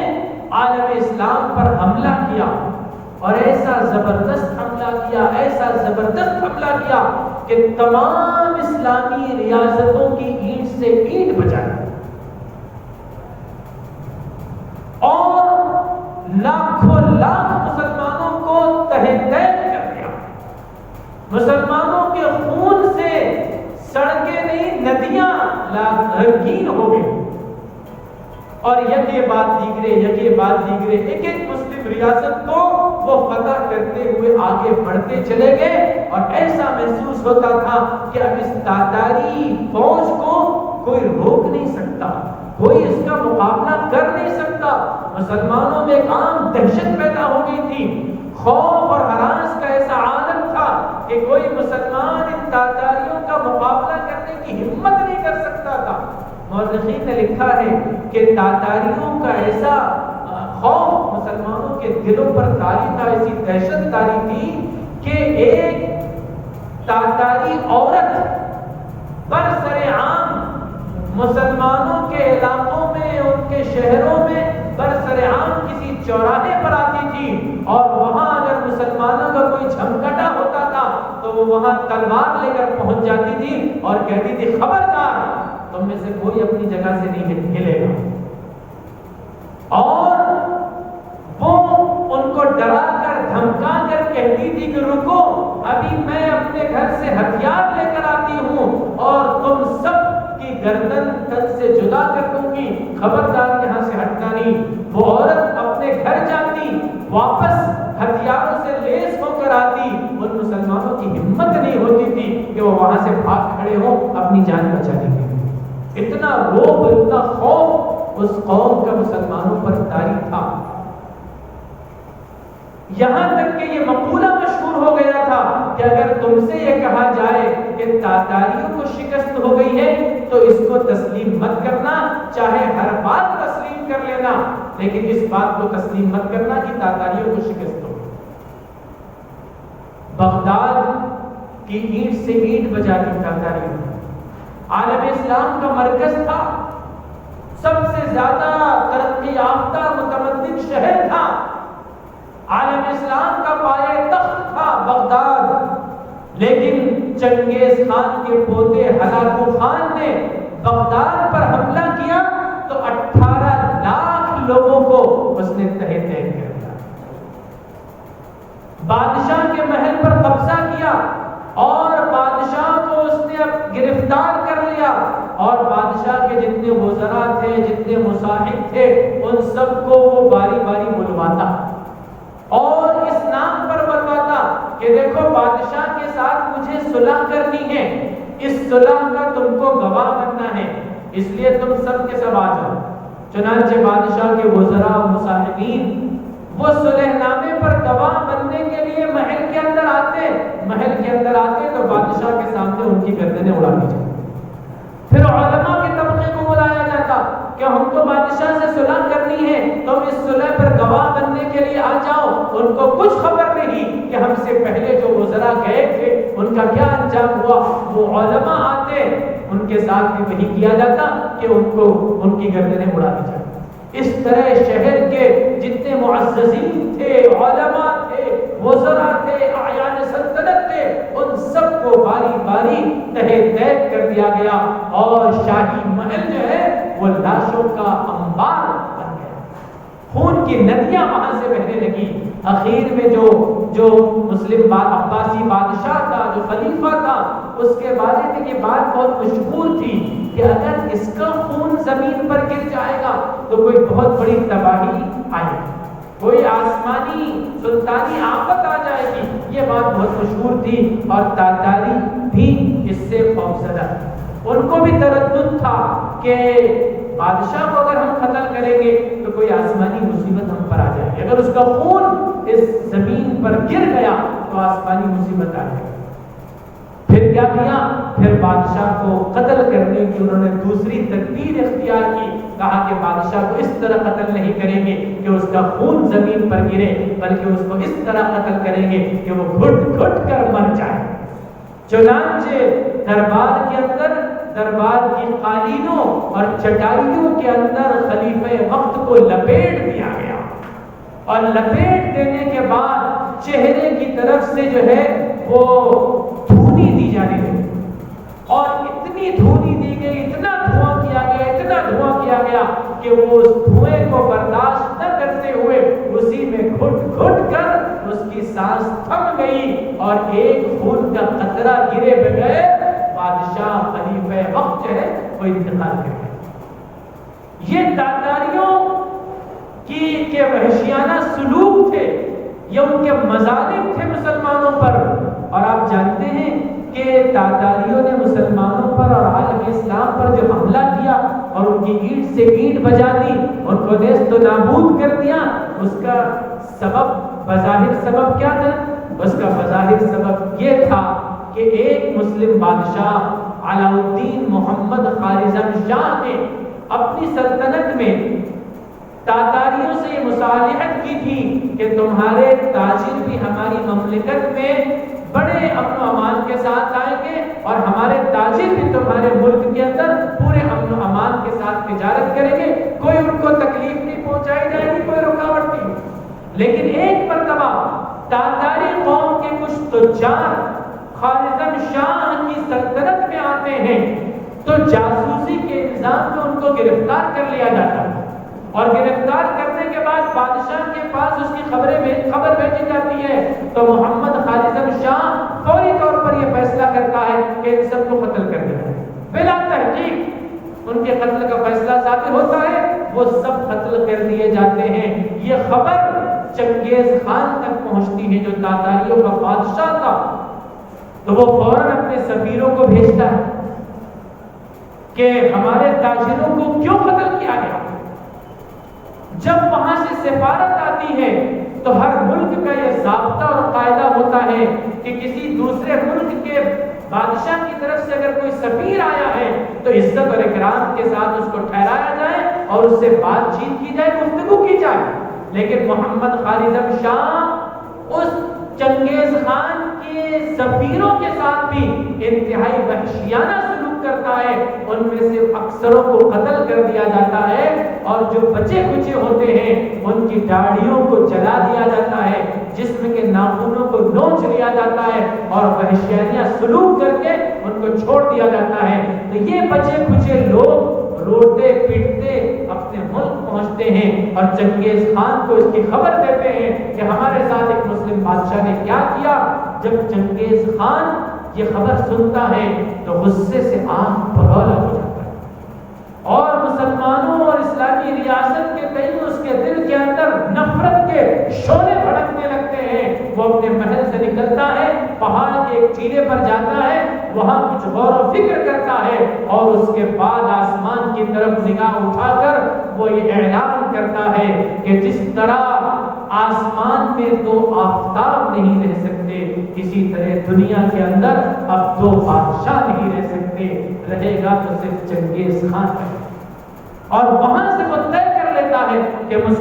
عالم اسلام پر حملہ کیا، اور ایسا زبردست حملہ کیا، ایسا زبردست حملہ کیا کہ تمام اسلامی ریاستوں کی اینٹ سے اینٹ بچائی، اور لاکھوں لاکھ مسلمانوں کو تہہ تیگ کر دیا۔ مسلمانوں کے خون سے سڑکیں نہیں، ندیاں رنگین ہو گئی، اور یکے بعد دیگرے ایک ایک مسلم ریاست کو وہ فتح کرتے ہوئے آگے بڑھتے چلے گئے، اور ایسا محسوس ہوتا تھا کہ اب اس تاتاری فوج کو کوئی روک نہیں سکتا، کوئی اس کا مقابلہ کر نہیں سکتا۔ مسلمانوں میں ایک عام دہشت پیدا ہو گئی تھی، خوف اور ہراس کا ایسا عالم تھا کہ کوئی مسلمان ان تاتاریوں کا مقابلہ کرنے کی ہمت نہیں کر سکتا تھا۔ مورخین نے لکھا ہے کہ تاتاریوں کا ایسا خوف مسلمانوں کے دلوں پر طاری تھا، ایسی دہشت طاری تھی کہ ایک تاتاری عورت برسر عام مسلمانوں کے علاقوں میں، ان کے شہروں میں برسر عام کسی چوراہے پر آتی تھی، اور وہاں اگر مسلمانوں کا کوئی جھمگٹا ہوتا تھا تو وہ وہاں تلوار لے کر پہنچ جاتی تھی اور کہتی تھی خبردار، تم میں سے کوئی اپنی جگہ سے نہیں ہلے گا، اور وہ ان کو ڈرا کر دھمکا کر کہتی تھی کہ رکو، ابھی میں اپنے گھر سے ہتھیار لے کر آتی ہوں، اور تم سب گردن تن سے جدا کر دوں گی، خبردار یہاں سے ہٹنا نہیں۔ وہ عورت اپنے گھر جاتی، واپس ہتھیاروں سے لیس ہو کر آتی، ان مسلمانوں کی ہمت نہیں ہوتی تھی کہ وہ وہاں سے بھاگ کھڑے ہوں اپنی جان بچانے کے لیے۔ اتنا روب، اتنا خوف اس قوم کا مسلمانوں پر طاری تھا، یہاں تک کہ یہ مقولہ مشہور ہو گیا تھا کہ اگر تم سے یہ کہا جائے کہ تاتاریوں کو شکست ہو گئی ہے تو اس کو تسلیم مت کرنا، چاہے ہر بات تسلیم کر لینا، لیکن اس بات کو تسلیم مت کرنا کہ تاتاریوں کو شکست ہو گئی۔ بغداد کی اینٹ سے اینٹ بجا دی تاتاریوں، عالم اسلام کا مرکز تھا، سب سے زیادہ ترقی یافتہ متمدن شہر تھا، عالم اسلام کا پایہ تخت تھا بغداد، لیکن چنگیز خان کے پوتے ہلاکو خان نے بغداد پر حملہ کیا تو 18 لاکھ لوگوں کو اس نے تہہ تہہ کر دیا، بادشاہ کے محل پر قبضہ کیا اور بادشاہ کو اس نے گرفتار کر لیا، اور بادشاہ کے جتنے وزراء تھے، جتنے مصاحب تھے، ان سب کو وہ باری باری بلواتا اور اس نام پر بلواتا کہ دیکھو بادشاہ کے ساتھ مجھے صلح کرنی ہے، اس صلح کا تم کو گواہ بننا ہے، اس لیے تم سب کے سب آ جاؤ۔ چنانچہ بادشاہ کے وزراء و مصاحبین وہ صلح نامے پر گواہ بننے کے لیے محل کے اندر آتے تو بادشاہ کے سامنے ان کی گردنیں اڑا دی جاتی۔ پھر علماء کے طبقے کو بلایا جاتا کہ ہم کو بادشاہ سے صلح کرنی ہے، تم اس صلح پر گواہ بننے کے لیے آ جاؤ۔ ان کو کچھ خبر نہیں کہ ہم سے پہلے جو وزراء گئے تھے ان کا کیا انجام ہوا۔ وہ علماء آتے، ان کے ساتھ بھی وہی کیا جاتا کہ ان کو ان کی گردنیں اڑا دی جاتی۔ اس طرح شہر کے جتنے معززین تھے، علماء تھے، وزراء تھے، اعیان سلطنت تھے، ان سب کو باری باری تہہ تہہ کر دیا گیا، اور شاہی محل جو ہے وہ لاشوں کا انبار بن گیا، خون کی ندیاں وہاں سے بہنے لگی۔ اخیر میں جو مسلم عباسی بادشاہ تھا، جو خلیفہ تھا، اس کے بارے میں یہ بات بہت مشہور تھی کہ اگر اس کا خون زمین پر گر جائے گا تو کوئی بہت بڑی تباہی آئے گی، کوئی آسمانی سلطانی آفت آ جائے گی، یہ بات بہت مشہور تھی، اور تاتاری بھی اس سے خوفزدہ تھے۔ ان کو بھی تردد تھا کہ بادشاہ کو اگر ہم قتل کریں گے تو کوئی آسمانی مصیبت ہم پر آ جائے گی، اگر اس کا خون اس زمین پر گر گیا تو آسمانی مصیبت آ جائے گی۔ پھر کیا کیا؟ پھر بادشاہ کو قتل کرنے کی انہوں نے دوسری تدبیر اختیار کی، کہا کہ بادشاہ کو اس طرح قتل نہیں کریں گے کہ اس کا خون زمین پر گرے، بلکہ اس کو اس طرح قتل کریں گے کہ وہ گھٹ گھٹ کر مر جائے۔ چنانچہ دربار کے اندر، دربار کی قالینوں اور چٹائیوں کے اندر خلیفہ وقت کو لپیٹ دیا گیا، اور لپیٹ دینے کے بعد چہرے کی طرف سے جو ہے وہ دھونی دی جانے لگی، اور اتنی دھونی دی گئی، اتنا دھواں کیا گیا، اتنا دھواں کیا گیا کہ وہ اس دھوئیں کو برداشت نہ کرتے ہوئے اسی میں گھٹ گھٹ کر اس کی سانس تھم گئی، اور ایک خون کا قطرہ گرے بغیر بادشاہ خلیفہ وقت جو ہے وہ انتقال کر گیا۔ یہ تاتاریوں کے وحشیانہ سلوک تھے، یہ ان کے مظالم تھے مسلمانوں پر، اور آپ جانتے ہیں کہ تاتاریوں نے مسلمانوں پر اور عالم اسلام پر جو حملہ کیا اور ان کی اینٹ سے اینٹ بجا دی، ان کو نیست و نابود کر دیا، اس کا سبب بظاہر سبب کیا تھا؟ اس کا بظاہر سبب یہ تھا کہ ایک مسلم بادشاہ علاء الدین محمد خوارزم شاہ نے اپنی سلطنت میں تاتاریوں سے یہ مصالحت کی تھی کہ تمہارے تاجر بھی ہماری مملکت میں بڑے امن و امان کے ساتھ آئیں گے، اور ہمارے تاجر بھی تمہارے ملک کے اندر پورے امن و امان کے ساتھ تجارت کریں گے، کوئی ان کو تکلیف نہیں پہنچائی جائے گی، کوئی رکاوٹ نہیں۔ لیکن ایک مرتبہ تاتاری قوم کے کچھ تجار خوارزم شاہ کی سلطنت میں آتے ہیں تو جاسوسی کے الزام میں ان کو گرفتار کر لیا جاتا ہے، اور گرفتار کرنے کے بعد بادشاہ کے پاس اس کی خبر بھیجی جاتی ہے، تو محمد خوارزم شاہ فوری طور پر یہ فیصلہ کرتا ہے کہ ان سب کو قتل کر دینا ہے، بلا تحقیق ان کے قتل کا فیصلہ صادر ہوتا ہے، وہ سب قتل کر دیے جاتے ہیں۔ یہ خبر چنگیز خان تک پہنچتی ہے جو تاتاریوں کا بادشاہ تھا، تو وہ فوراً اپنے سفیروں کو بھیجتا ہے کہ ہمارے تاجروں کو کیوں قتل کیا گیا۔ جب وہاں سے سفارت آتی ہے تو ہر ملک کا یہ ضابطہ اور قاعدہ ہوتا ہے کہ کسی دوسرے ملک کے بادشاہ کی طرف سے اگر کوئی سفیر آیا ہے تو عزت اور اکرام کے ساتھ اس کو ٹھہرایا جائے اور اس سے بات چیت کی جائے، گفتگو کی جائے۔ لیکن محمد خالد شاہ اس چنگیز خان کے سفیروں کے ساتھ بھی انتہائی وحشیانہ سلوک کرتا ہے، ان میں سے اکثروں کو قتل کر دیا جاتا ہے اور جو بچے کچے ہوتے ہیں ان کی داڑھیوں کو جلا دیا جاتا ہے، جسم کے ناخنوں کو نوچ لیا جاتا ہے اور وحشیانہ سلوک کر کے ان کو چھوڑ دیا جاتا ہے۔ تو یہ بچے کچے لوگ روتے پیٹتے اپنے ملک پہنچتے ہیں اور چنگیز خان کو اس کی خبر دیتے ہیں کہ ہمارے ساتھ ایک مسلم بادشاہ نے کیا کیا۔ جب چنگیز خان یہ خبر سنتا ہے تو غصے سے آنکھ بگولا ہو جاتا ہے اور مسلمانوں اور اسلامی ریاست کے تئیں اس کے دل کے اندر نفرت کے شعلے بھڑکنے لگتے ہیں۔ وہ اپنے محل سے نکلتا ہے، پہاڑ کے ایک ٹیلے پر جاتا ہے، وہاں کچھ غور و فکر کرتا ہے اور اس کے بعد آسمان کی طرف نگاہ اٹھا کر وہ یہ اعلان کرتا ہے کہ جس طرح آسمان میں دو آفتاب نہیں رہ سکتے، اسی طرح دنیا کے اندر اب دو بادشاہ نہیں رہ سکتے، رہے گا تو صرف چنگیز خان ہے۔ اور وہاں سے وہ طے کر لیتا ہے کہ مجھ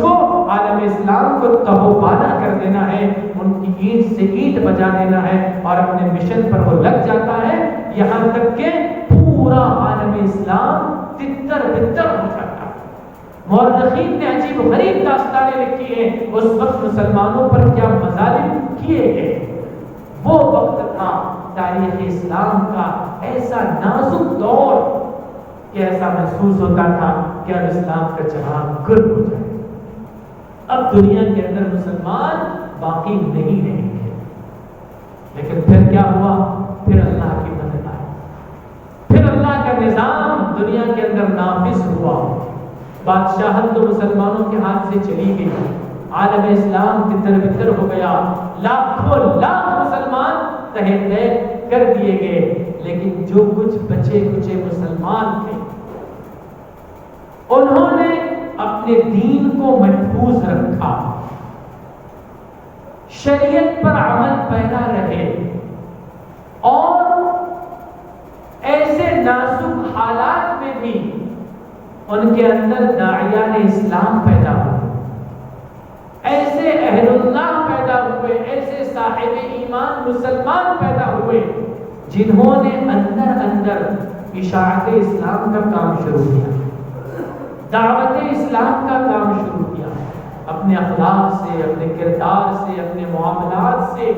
کو عالم اسلام کو تہوبانہ کر دینا ہے، ان کی اینٹ سے اینٹ بجا دینا ہے، اور اپنے مشن پر وہ لگ جاتا ہے، یہاں تک کہ پورا عالم اسلام تتر بتر ہو جاتا ہے۔ مورخین نے عجیب و غریب داستانیں لکھی ہیں اس وقت مسلمانوں پر کیا مظالم کیے گئے۔ وہ وقت تھا تاریخ اسلام کا ایسا نازک دور کہ ایسا محسوس ہوتا تھا کہ اب اسلام کا چراغ گل ہو جائے، اب دنیا کے اندر مسلمان باقی نہیں رہیں گے۔ لیکن پھر کیا ہوا؟ پھر اللہ کی مدد آئی، پھر اللہ کا نظام دنیا کے اندر نافذ ہوا، بادشاہت تو مسلمانوں کے ہاتھ سے چلی گئی، عالم اسلام تتر بتر ہو گیا، لاکھوں لاکھ مسلمان تہہ تہہ کر دیے گئے۔ لیکن جو کچھ بچے کچے مسلمان تھے انہوں نے اپنے دین کو محفوظ رکھا، شریعت پر عمل پیرا رہے، اور ایسے نازک حالات میں بھی ان کے اندر داعیان اسلام پیدا ہوئے، ایسے اہل اللہ پیدا ہوئے، ایسے صاحب ایمان مسلمان پیدا ہوئے جنہوں نے اندر اندر اشاعت اسلام کا کام شروع کیا، دعوت اسلام کا کام شروع کیا، اپنے اخلاق سے، اپنے کردار سے، اپنے معاملات سے،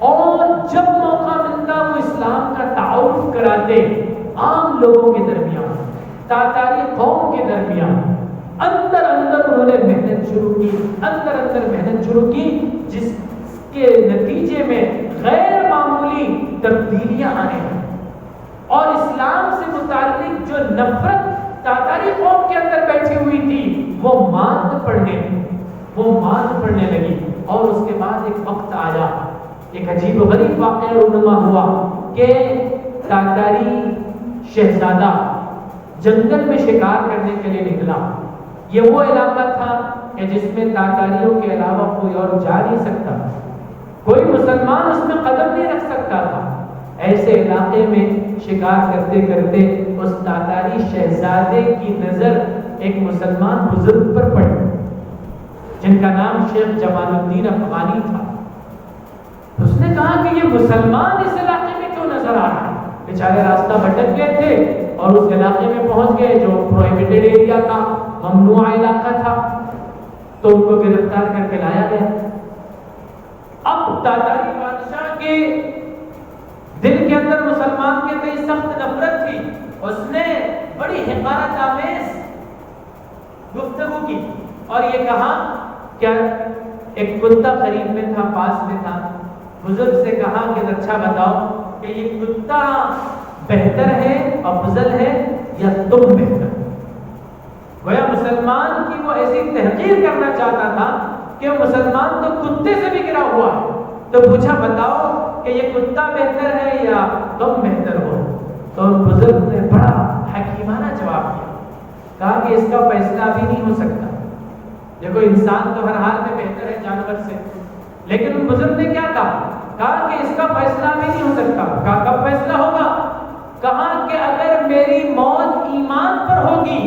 اور جب موقع ملتا وہ اسلام کا تعارف کراتے عام لوگوں کے درمیان، تاتاری قوم کے درمیان۔ اندر اندر انہوں نے محنت شروع کی، اندر اندر محنت شروع کی، جس کے نتیجے میں غیر معمولی تبدیلیاں آنے ہیں، اور اسلام سے متعلق جو نفرت تاتاری قوم کے اندر بیٹھی ہوئی تھی وہ ماند پڑنے لگی۔ اور اس کے بعد ایک وقت آیا، ایک عجیب و غریب واقعہ رونما ہوا کہ تاتاری شہزادہ جنگل میں شکار کرنے کے لیے نکلا۔ یہ وہ علاقہ تھا کہ جس میں تاتاریوں کے علاوہ کوئی اور جا نہیں سکتا، کوئی مسلمان اس میں قدم نہیں رکھ سکتا تھا۔ ایسے علاقے میں شکار کرتے کرتے اس تاتاری شہزادے کی نظر ایک مسلمان بزرگ پر پڑی جن کا نام شیخ جمال الدین افغانی تھا۔ اس نے کہا کہ یہ مسلمان اس علاقے میں کیوں نظر آ رہا ہے؟ بیچارے راستہ بھٹک گئے تھے اور اس علاقے میں پہنچ گئے جو پروہیبٹڈ ایریا تھا، ممنوع علاقہ تھا، تو ان کو گرفتار کر کے لایا گیا۔ اب تاتاری بادشاہ کے دل کے اندر مسلمان کے تئیں سخت نفرت تھی، اس نے بڑی حقارت آمیز گفتگو کی اور یہ کہا کہ ایک کتا قریب میں تھا، پاس میں تھا، بزرگ سے کہا کہ اچھا بتاؤ کہ یہ کتا بہتر ہے، افضل ہے یا تم بہتر ہو؟ گویا مسلمان کی وہ ایسی تحقیر کرنا چاہتا تھا کہ مسلمان تو کتے سے بھی گرا ہوا ہے، تو پوچھا بتاؤ کہ یہ کتا بہتر ہے یا تم بہتر ہو؟ تو بزرگ نے بڑا حکیمانہ جواب دیا، کہا کہ اس کا فیصلہ بھی نہیں ہو سکتا۔ دیکھو انسان تو ہر حال میں بہتر ہے جانور سے، لیکن ان بزرگ نے کیا کہا کہ اس کا فیصلہ بھی نہیں ہو سکتا۔ کہا کب فیصلہ ہوگا؟ کہا کہ اگر میری موت ایمان پر ہوگی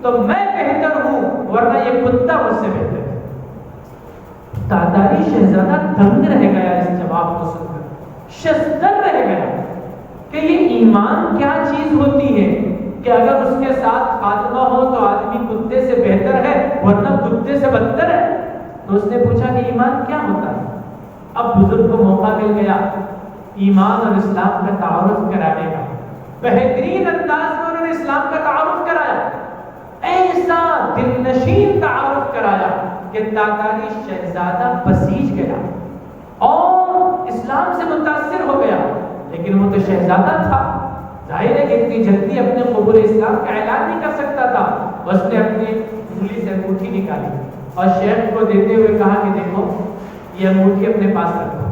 تو میں بہتر ہوں، ورنہ یہ کتا مجھ سے بہتر ہے۔ تاتاری شہزادہ دنگ رہ گیا اس جواب کو سن کر، شزدر رہ گیا کہ یہ ایمان کیا چیز ہوتی ہے کہ اگر اس کے ساتھ خاتمہ ہو تو آدمی کتے سے بہتر ہے ورنہ کتے سے بدتر ہے۔ تو اس نے پوچھا کہ ایمان کیا ہوتا ہے؟ اب بزرگ کو موقع مل گیا ایمان اور اسلام کا تعارف کرانے کا۔ بہترین انداز میں انہوں نے اسلام کا تعارف کرایا، ایسا دل نشین تعارف کرایا کہ تاتاری شہزادہ بسیج گیا اور اسلام سے متاثر ہو گیا۔ لیکن وہ تو شہزادہ تھا، ظاہر ہے کہ اتنی جلدی اپنے قبول اسلام کا اعلان نہیں کر سکتا تھا۔ اس نے اپنی انگلی سے انگوٹھی نکالی اور شیخ کو دیتے ہوئے کہا کہ دیکھو یہ انگوٹھی اپنے پاس رکھو،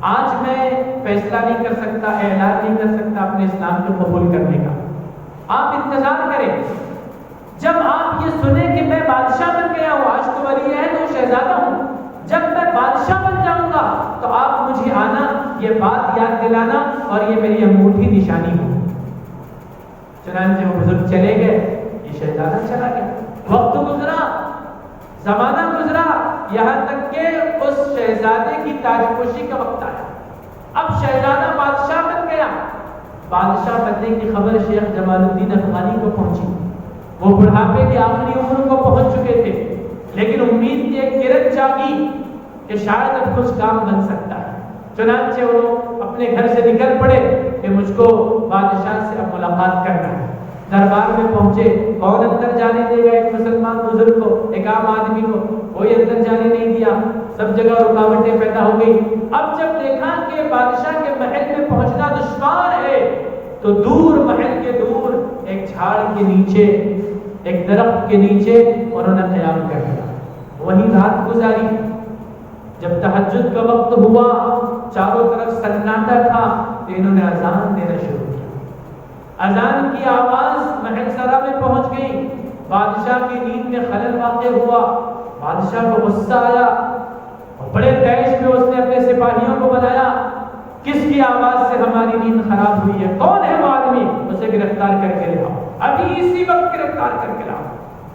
آج میں فیصلہ نہیں کر سکتا، اعلان نہیں کر سکتا اپنے اسلام کو قبول کرنے کا، آپ انتظار کریں، جب آپ یہ سنیں کہ میں بادشاہ بن گیا ہوں، آج تو ولی ہے تو شہزادہ ہوں، جب میں بادشاہ بن جاؤں گا تو آپ مجھے آنا، یہ بات یاد دلانا اور یہ میری انگوٹھی نشانی ہو۔ چنانچہ وہ بزرگ چلے گئے، یہ شہزادہ چلا گیا، وقت گزرا، زمانہ گزرا، یہاں تک کہ اس شہزادے کی تاج پوشی کا وقت آیا۔ اب شہزادہ بادشاہ بن گیا۔ بادشاہ بننے کی خبر شیخ جمال الدین افغانی کو پہنچی، وہ بڑھاپے کی آخری عمر کو پہنچ چکے تھے، لیکن امید کی ایک کرن جاگی کہ شاید اب کچھ کام بن سکتا ہے۔ چنانچہ وہ اپنے گھر سے نکل پڑے کہ مجھ کو بادشاہ سے اب ملاقات کرنا ہے۔ دربار میں پہنچے، کون اندر جانے دے گا ایک مسلمان بزرگ کو، ایک عام آدمی کو؟ کوئی اندر جانے نہیں دیا، سب جگہ رکاوٹیں پیدا ہو گئی۔ اب جب دیکھا کہ بادشاہ کے محل میں پہنچنا دشوار ہے تو دور، محل کے دور ایک جھاڑ کے نیچے، ایک درخت کے نیچے انہوں نے قیام کر لیا، وہیں رات گزاری۔ جب تہجد کا وقت ہوا، چاروں طرف سناٹا تھا، تو انہوں نے اذان دینا شروع کیا۔ اذان کی آواز محل سرا میں پہنچ گئی، بادشاہ کی نیند میں خلل واقع ہوا، بادشاہ کو غصہ آیا اور بڑے تیش میں اس نے اپنے سپاہیوں کو بلایا، کس کی آواز سے ہماری نیند خراب ہوئی ہے؟ کون ہے وہ آدمی؟ اسے گرفتار کر کے لاؤ، ابھی اسی وقت گرفتار کر کے لاؤ۔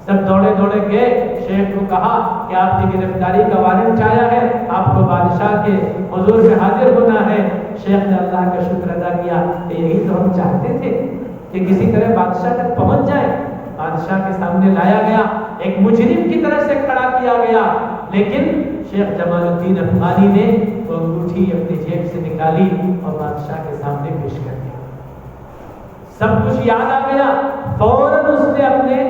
سب دوڑے دوڑے گئے، شیخ کو کہا کہ آپ کی گرفتاری کا وارنٹ آیا ہے، آپ کو بادشاہ کے حضور میں حاضر ہونا ہے۔ شیخ نے اللہ کا شکر ادا کیا کہ یہی تو ہم چاہتے تھے کہ کسی طرح بادشاہ تک پہنچ جائے۔ بادشاہ کے سامنے لایا گیا، ایک مجرم کی طرح سے کھڑا کیا گیا، لیکن شیخ جمال الدین افغانی نے وہ انگوٹھی اپنی جیب سے نکالی اور بادشاہ کے سامنے پیش کر دیا۔ سب کچھ یاد آ گیا، فوراً اس نے اپنے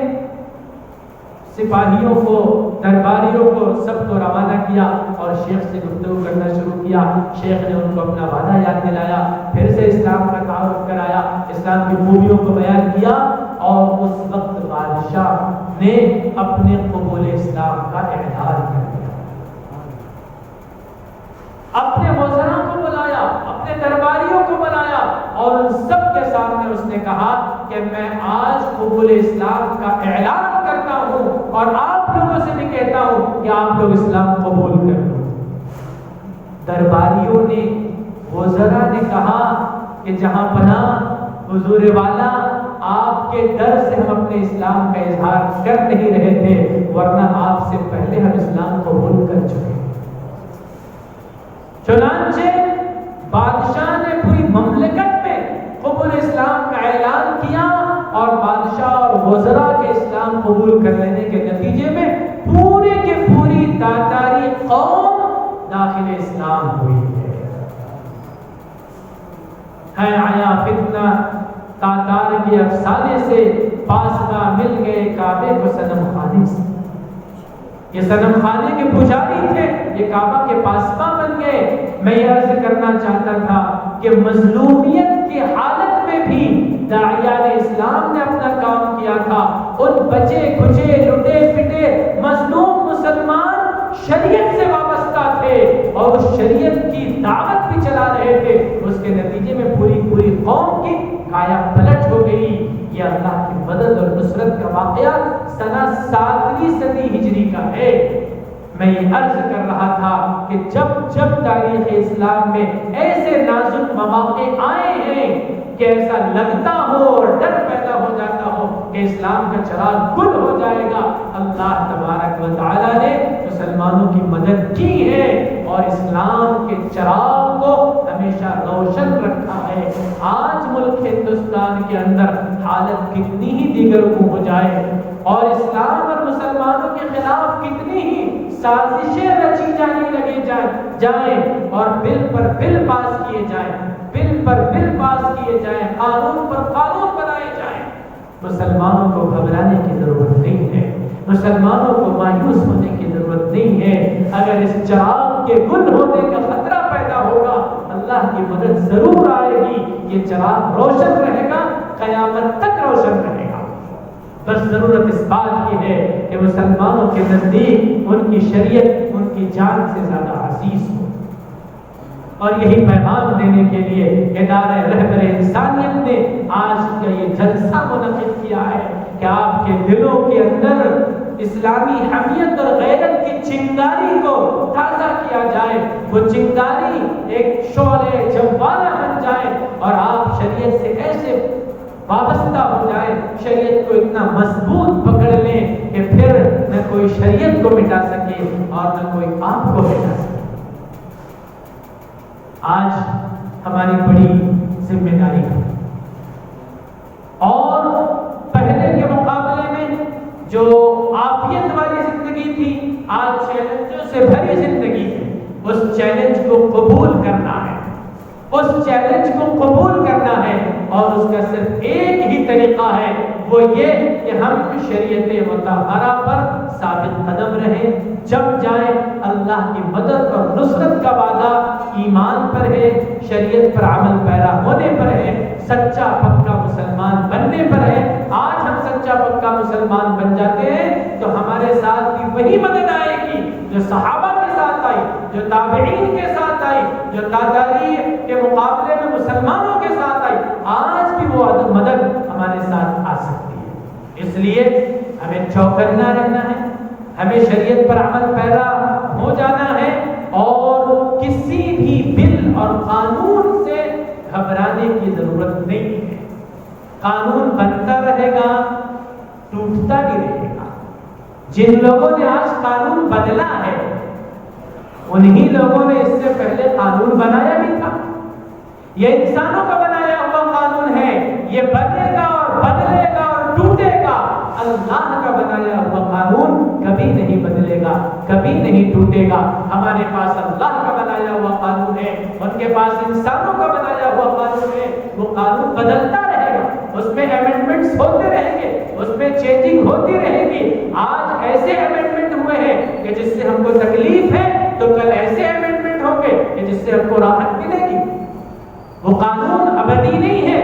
سپاہیوں کو، درباریوں کو، سب کو روانہ کیا اور شیخ سے گفتگو کرنا شروع کیا۔ شیخ نے ان کو اپنا وعدہ یاد دلایا، پھر سے اسلام کا تعارف کرایا، اسلام کی خوبیوں کو بیان کیا، اور اس وقت بادشاہ نے اپنے قبول اسلام کا اعلان کر دیا۔ اپنے وزراء کو بلایا، اپنے درباریوں کو بلایا اور ان سب کے سامنے اس نے کہا کہ میں آج قبول اسلام کا اعلان کرتا ہوں اور آپ لوگوں سے بھی کہتا ہوں کہ آپ لوگ اسلام قبول کر لو۔ درباریوں نے، وزراء نے کہا کہ جہاں پناہ حضور والا، آپ کے ڈر سے ہم اپنے اسلام کا اظہار کر نہیں رہے تھے، ورنہ آپ سے پہلے ہم اسلام قبول کر چکے۔ چنانچہ بادشاہ نے پوری مملکت میں قبول اسلام کا اعلان کیا اور بادشاہ اور وزراء کے اسلام قبول کر لینے کے نتیجے میں پورے کے پوری تاتاری قوم داخل اسلام ہوئی ہے آیا فتنہ تاتار کے افسانے سے پاسباں مل گئے کعبے کو صنم خانے سے۔ یہ صنم خانے کے پجاری تھے، یہ کعبہ کے پاسباں بن گئے۔ میں یہ عرض کرنا چاہتا تھا کہ مظلومیت کی حالت میں بھی داعیان اسلام نے اپنا کام کیا تھا. ان بچے کھچے لٹے پٹے مظلوم مسلمان شریعت سے وابستہ تھے اور اس شریعت کی دعوت بھی چلا رہے تھے. اس کے نتیجے میں پوری قوم کی کایا پلٹ ہو گئی. یہ اللہ کی مدد اور نصرت کا واقعہ سنہ 7ویں صدی ہجری کا ہے. میں یہ عرض کر رہا تھا کہ جب تاریخ اسلام میں ایسے نازک مواقع آئے ہیں کہ ایسا لگتا ہو اور ڈر پیدا ہو جاتا ہو کہ اسلام کا چراغ گل ہو جائے گا, اللہ تبارک و تعالیٰ نے مسلمانوں کی مدد کی ہے اور اسلام کے چراغ کو ہمیشہ روشن رکھا ہے. آج ملک ہندوستان کے اندر حالت کتنی ہی دیگر کو ہو جائے اور اسلام اور مسلمانوں کے خلاف کتنی ہی سازشیں رچی جانے لگے جائیں اور بل پر بل پاس کیے جائیں, قانون پر قانون بنائے جائیں, مسلمانوں کو گھبرانے کی ضرورت نہیں ہے, مسلمانوں کو مایوس ہونے کی ضرورت نہیں ہے. اگر اس چراغ کے گل ہونے کا خطرہ پیدا ہوگا اللہ کی مدد ضرور آئے گی. یہ چراغ روشن رہے گا, قیامت تک روشن رہے گا. بس ضرورت اس بات کی ہے کہ مسلمانوں کے نزدیک ان کی شریعت ان کی جان سے زیادہ عزیز ہو. اور یہی پیغام دینے کے لیے ادارہ رہبر انسانیت نے آج کا یہ جلسہ منعقد کیا ہے کہ آپ کے دلوں کے اندر اسلامی حمیت اور غیرت کی چنگاری کو تازہ کیا جائے. وہ چنگاری ایک شعلہ جوالا بن جائے اور آپ شریعت سے ایسے وابستہ ہو جائے, شریعت کو اتنا مضبوط پکڑ لیں کہ پھر نہ کوئی شریعت کو مٹا سکے اور نہ کوئی آپ کو مٹا سکے. آج ہماری بڑی ذمہ داری ہے اور پہلے کے مقابلے میں جو عافیت والی زندگی تھی آج چیلنجوں سے بھری زندگی ہے. اس چیلنج کو قبول کرنا ہے, اس چیلنج کو قبول کرنا ہے اور اس کا صرف ایک ہی طریقہ ہے, وہ یہ کہ ہم شریعت مطہرہ پر ثابت قدم رہیں. جب جائیں اللہ کی مدد اور نصرت کا وعدہ ایمان پر ہے, شریعت پر عمل پیرا ہونے پر ہے, سچا پکا مسلمان بننے پر ہے. آج ہم سچا پکا مسلمان بن جاتے ہیں تو ہمارے ساتھ بھی وہی مدد آئے گی جو صحابہ کے ساتھ آئی, جو تابعین کے ساتھ آئی, جو تابعی کے مقابلے میں مسلمانوں کے ساتھ آئی. آج بھی وہ مدد ہمارے ساتھ آ سکتی ہے. اس لیے ہمیں چوکنا رہنا ہے, ہمیں شریعت پر عمل پیرا ہو جانا ہے اور کسی بھی بل اور قانون سے گھبرانے کی ضرورت نہیں ہے. قانون بنتا رہے گا, ٹوٹتا بھی رہے گا. جن لوگوں نے آج قانون بدلا ہے انہی لوگوں نے اس سے پہلے قانون بنایا بھی تھا. یہ انسانوں کا بنایا ہوا قانون ہے, یہ بنے گا اور بدلے گا اور ٹوٹے گا. اللہ کا بنایا ہوا قانون کبھی نہیں بدلے گا, کبھی نہیں ٹوٹے گا. ہمارے پاس اللہ کا بنایا ہوا قانون ہے, ان کے پاس انسانوں کا بنایا ہوا قانون ہے. وہ قانون بدلتا رہے گا, اس میں امینڈمنٹس ہوتے رہیں گے, اس میں چینجنگ ہوتی رہے گی. آج ایسے امینڈمنٹ ہوئے ہیں کہ جس سے ہم کو تکلیف ہے تو کل ایسے امینڈمنٹ ہوں گے کہ جس سے ہم کو راحت ملے گی. وہ قانون ابدی نہیں ہے,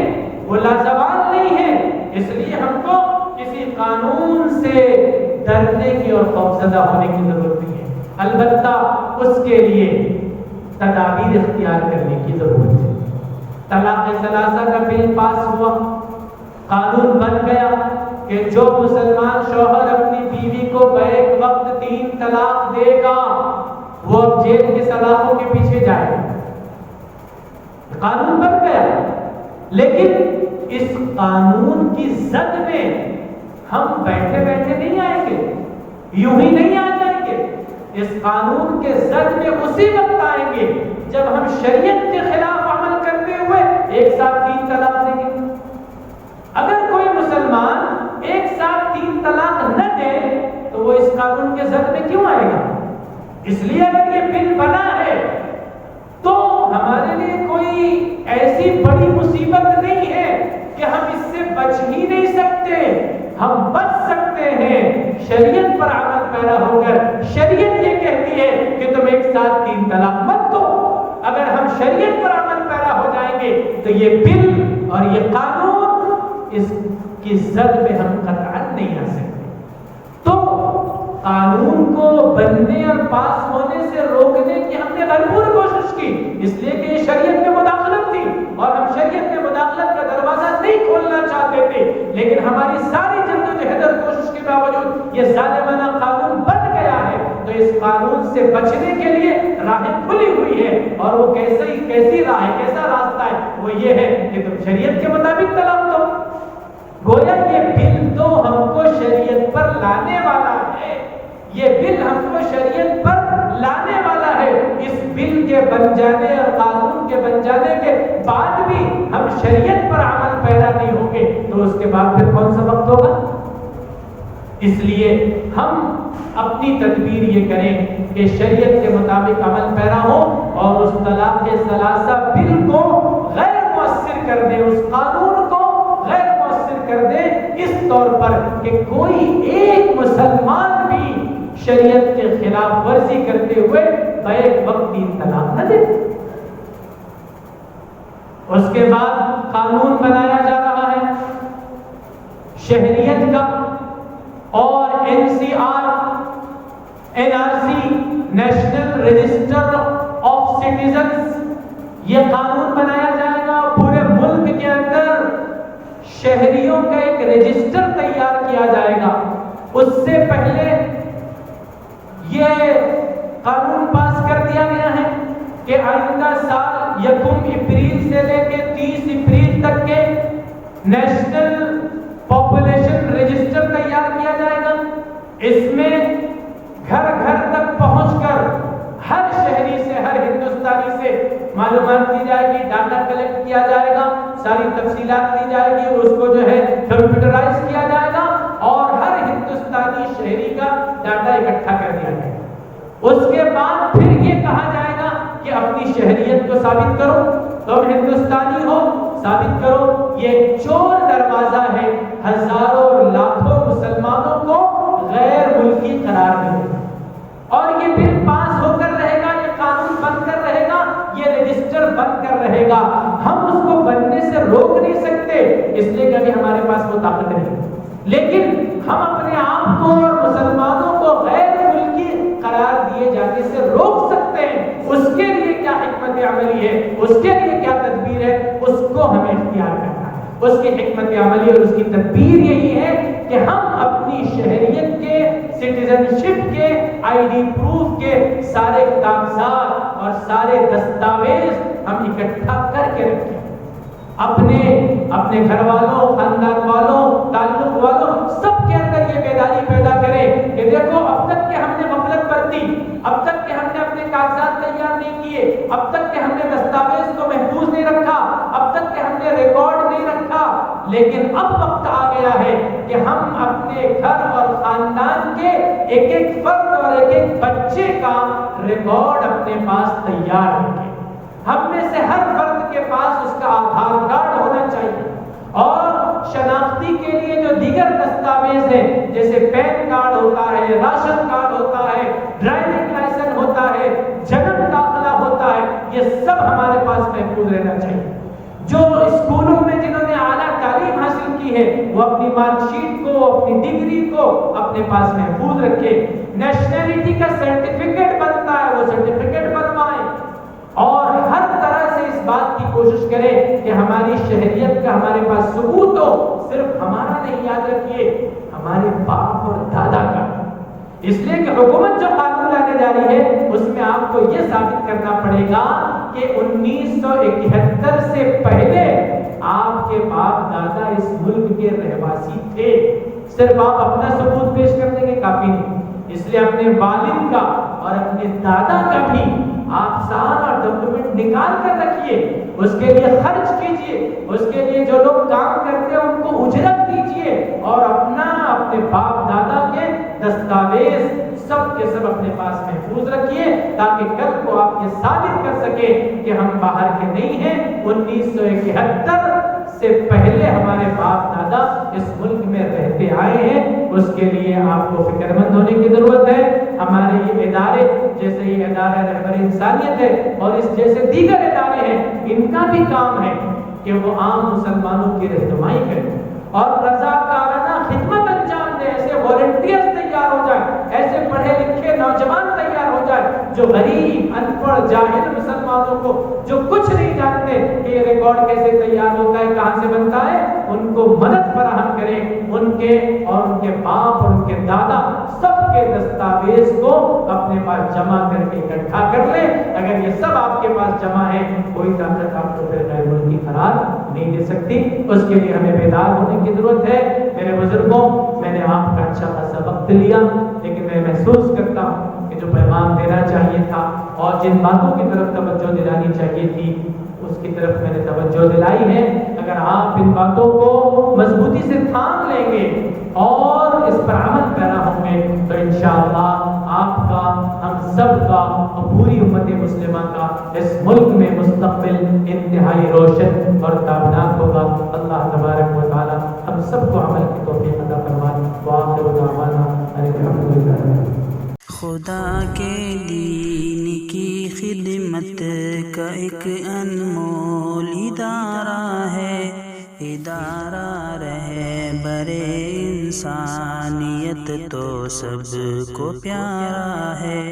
وہ لازوال نہیں ہے. اس لیے ہم کو کسی قانون سے ڈرنے کی اور خوفزدہ ہونے کی ضرورت نہیں ہے. البتہ اس کے لیے تدابیر اختیار کرنے کی ضرورت ہے. طلاق ثلاثہ کا بل پاس ہوا, قانون بن گیا کہ جو مسلمان شوہر اپنی بیوی کو بیک وقت 3 طلاق دے گا وہ اب جیل کے سلاخوں کے پیچھے جائے گا. قانون بن گیا, لیکن اس قانون کی زد میں ہم بیٹھے بیٹھے نہیں آئیں گے, یوں ہی نہیں آ جائیں گے. اس قانون کے زد میں اسی وقت آئیں گے جب ہم شریعت کے خلاف عمل کرتے ہوئے ایک ساتھ 3 طلاق دیں گے. اگر کوئی مسلمان ایک ساتھ 3 طلاق نہ دے تو وہ اس قانون کے زد میں کیوں آئے گا؟ اس لیے اگر یہ بل بنا ہے تو ہمارے لیے کوئی ایسی بڑی مصیبت نہیں ہے کہ ہم اس سے بچ ہی نہیں سکتے. ہم بچ سکتے ہیں شریعت پر عمل پیرا ہو کر. شریعت یہ کہتی ہے کہ تم ایک ساتھ 3 طلاق مت دو. اگر ہم شریعت پر عمل پیرا ہو جائیں گے تو یہ بل اور یہ قانون اس کی زد پہ ہم قطعاً نہیں آ سکتے۔ تو قانون کو بننے اور پاس ہونے سے روکنے کی ہم نے بھرپور کوشش کی، اس لیے کہ یہ شریعت میں مداخلت تھی اور ہم شریعت میں مداخلت کا دروازہ نہیں کھولنا چاہتے تھے، لیکن ہماری ساری جدوجہد اور کوشش کے باوجود یہ ظالمانہ قانون بن گیا ہے۔ تو اس قانون سے بچنے کے لیے راہیں کھلی ہوئی ہے، اور وہ کیسی راہ ہے، کیسا راستہ ہے؟ وہ یہ ہے کہ تم شریعت کے مطابق طلاق دو۔ گویا یہ بل تو ہم کو شریعت پر لانے والا ہے، یہ بل ہم کو شریعت پر لانے والا ہے۔ اس بل کے بن جانے اور قانون کے بن جانے کے بعد بھی ہم شریعت پر عمل پیرا نہیں ہوں گے تو اس کے بعد پھر کون سا وقت ہوگا؟ اس لیے ہم اپنی تدبیر یہ کریں کہ شریعت کے مطابق عمل پیرا ہو اور اس طلاق کے ثلاثہ بل کو غیر مؤثر کر دیں، اس قانون کو غیر مؤثر کر دیں، اس طور پر کہ کوئی ایک مسلمان بھی شریعت کے خلاف ورزی کرتے ہوئے بیک وقتی طلاق نہ دے۔ اس کے بعد قانون بنایا جا رہا ہے شہریت کا، اور NCR NRC national register of citizens, یہ قانون بنایا جائے گا۔ پورے ملک کے اندر شہریوں کا ایک رجسٹر تیار کیا جائے گا۔ اس سے پہلے یہ قانون پاس کر دیا گیا ہے کہ آئندہ سال 1 اپریل سے لے کے 30 اپریل تک کے نیشنل پاپولیشن رجسٹر تیار کیا جائے گا۔ اس میں گھر گھر تک پہنچ کر ہر شہری سے، ہر ہندوستانی سے معلومات دی جائے گی، ڈاٹا کلیکٹ کیا جائے گا، ساری تفصیلات دی جائے گی، اس کو جو ہے کمپیوٹرائز کیا جائے گا اور ہر ہندوستانی شہری کا ڈاٹا اکٹھا کر دیا جائے گا۔ اس کے بعد پھر یہ کہا جائے گا کہ اپنی شہریت کو ثابت کرو، تم ہندوستانی ہو، ثابت کرو۔ یہ چور دروازہ ہے ہزاروں اور لاکھوں مسلمانوں کو غیر ملکی قرار دے، اور یہ بل پاس ہو کر رہے گا، یہ قانون بن کر رہے گا، یہ رجسٹر بن کر رہے گا۔ ہم اس کو بننے سے روک نہیں سکتے، اس لیے کہ ابھی ہمارے پاس وہ طاقت نہیں، لیکن ہم اپنے آپ کو اور مسلمانوں کو غیر ملکی قرار دیے جانے سے روک سکتے ہیں۔ اس کے لیے کیا حکمت عملی ہے، اس کے لیے کیا تدبیر ہے، اس کو ہمیں اختیار کرنا ہے۔ اس کی حکمت عملی اور اس کی تدبیر یہی ہے کہ ہم اپنی شہریت کے، سٹیزنشپ کے، ID پروف کے سارے کاغذات اور سارے دستاویز ہم اکٹھا کر کے رکھیں، اپنے گھر والوں، خاندان والوں، تعلق والوں سب کے اندر یہ بیداری پیدا کریں کہ دیکھو اب تک کہ ہم نے غفلت برتی، اب تک کہ ہم نے اپنے کاغذات تیار نہیں کیے، اب تک کہ ہم نے دستاویز کو محفوظ نہیں رکھا، اب تک کہ ہم نے ریکارڈ نہیں رکھا، لیکن اب وقت آ گیا ہے کہ ہم اپنے گھر اور خاندان کے ایک ایک فرد اور ایک ایک بچے کا ریکارڈ اپنے پاس تیار رکھیں۔ ہم میں سے ہر فرد کے پاس اس کا آدھار کارڈ ہونا چاہیے، اور شناختی کے لیے جو دیگر دستاویز ہیں جیسے پین کارڈ ہوتا ہے، راشن کارڈ ہوتا ہے، ڈرائیونگ لائسنس ہوتا ہے، جنم داخلہ ہوتا ہے، یہ سب ہمارے پاس محفوظ رہنا چاہیے۔ جو اسکولوں میں جنہوں نے اعلیٰ تعلیم حاصل کی ہے وہ اپنی مارک شیٹ کو، اپنی ڈگری کو اپنے پاس محفوظ رکھے۔ نیشنلٹی کا سرٹیفکیٹ بنتا ہے، وہ سرٹیفکیٹ بنوائیں، اور ہر طرح سے اس بات کی کوشش کریں کہ ہماری شہریت کا ہمارے پاس ثبوت ہو، صرف ہمارا نہیں، یاد رکھیے ہمارے باپ اور دادا کا۔ اس لیے کہ حکومت جو قانون لانے جا رہی ہے اس میں آپ کو یہ ثابت کرنا پڑے گا کہ 1971 سے پہلے آپ کے باپ دادا اس ملک کے رہواسی تھے۔ صرف آپ اپنا ثبوت پیش کر دیں گے کافی نہیں، اس لیے اپنے والد کا اور اپنے دادا کا بھی آپ سارا ڈاکومنٹ نکال کر رکھیے، اس کے لیے خرچ کیجئے، اس کے لیے جو لوگ کام کرتے ہیں ان کو اجرت دیجئے، اور اپنے باپ دادا کے دستاویز سب کے سب اپنے پاس محفوظ رکھیے، تاکہ کل کو آپ یہ ثابت کر سکیں کہ ہم باہر کے نہیں ہیں، 1971 سے پہلے ہمارے باپ دادا اس ملک میں رہتے آئے ہیں۔ اس کے لیے آپ کو فکر مند ہونے کی ضرورت ہے۔ ہمارے یہ ادارے، جیسے یہ ادارہ رہبر انسانیت ہے اور اس جیسے دیگر ادارے ہیں، ان کا بھی کام ہے کہ وہ عام مسلمانوں کی رہنمائی کریں اور رضاکارانہ خدمت انجام دیں. ایسے والنٹیئرز تیار ہو جائیں, ایسے پڑھے لکھے نوجوان تیار ہو جائیں جو غریب ان پڑھ جاہل مسلمانوں کو جو کچھ نہیں جانتے کہ یہ ریکارڈ کیسے تیار ہوتا ہے, کہاں سے بنتا ہے, ان کو مدد فراہم کریں. ان کے اور ان کے باپ اور ان کے دادا سب کے دستاویز کو اپنے پاس جمع کر کے اکٹھا کر لیں. اگر یہ سب آپ کے پاس جمع ہے, کوئی طاقت آپ کو پھر غیر ملکی قرار نہیں دے سکتی. اس کے لیے ہمیں بیدار ہونے کی ضرورت ہے. میرے بزرگوں, میں نے آپ کا اچھا خاصا وقت لیا, لیکن میں محسوس کرتا ہوں کہ جو پیغام دینا چاہیے تھا اور جن باتوں کی طرف توجہ دلانی چاہیے تھی اس کی طرف میں نے توجہ دلائی ہے. اگر آپ ان باتوں کو مضبوطی سے تھام لیں گے اور اس پر عمل پیرا ہوں گے تو انشاءاللہ آپ کا, ہم سب کا اور پوری امت مسلمہ کا اس ملک میں مستقبل انتہائی روشن اور تابناک ہوگا. اللہ تبارک و تعالی ہم سب کو عمل کی توفیق عطا فرمائے. وآخر دعوانا الحمدللہ. خدا کے دین کی خدمت کا ایک انمول ادارہ ہے, ادارہ رہبر انسانیت تو سب کو پیارا ہے,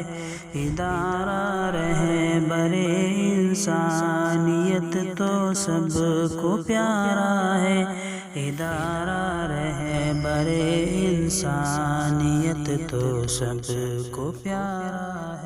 ادارہ رہبر انسانیت تو سب کو پیارا ہے, ادارہ رہبر انسانیت تو سب کو پیارا ہے.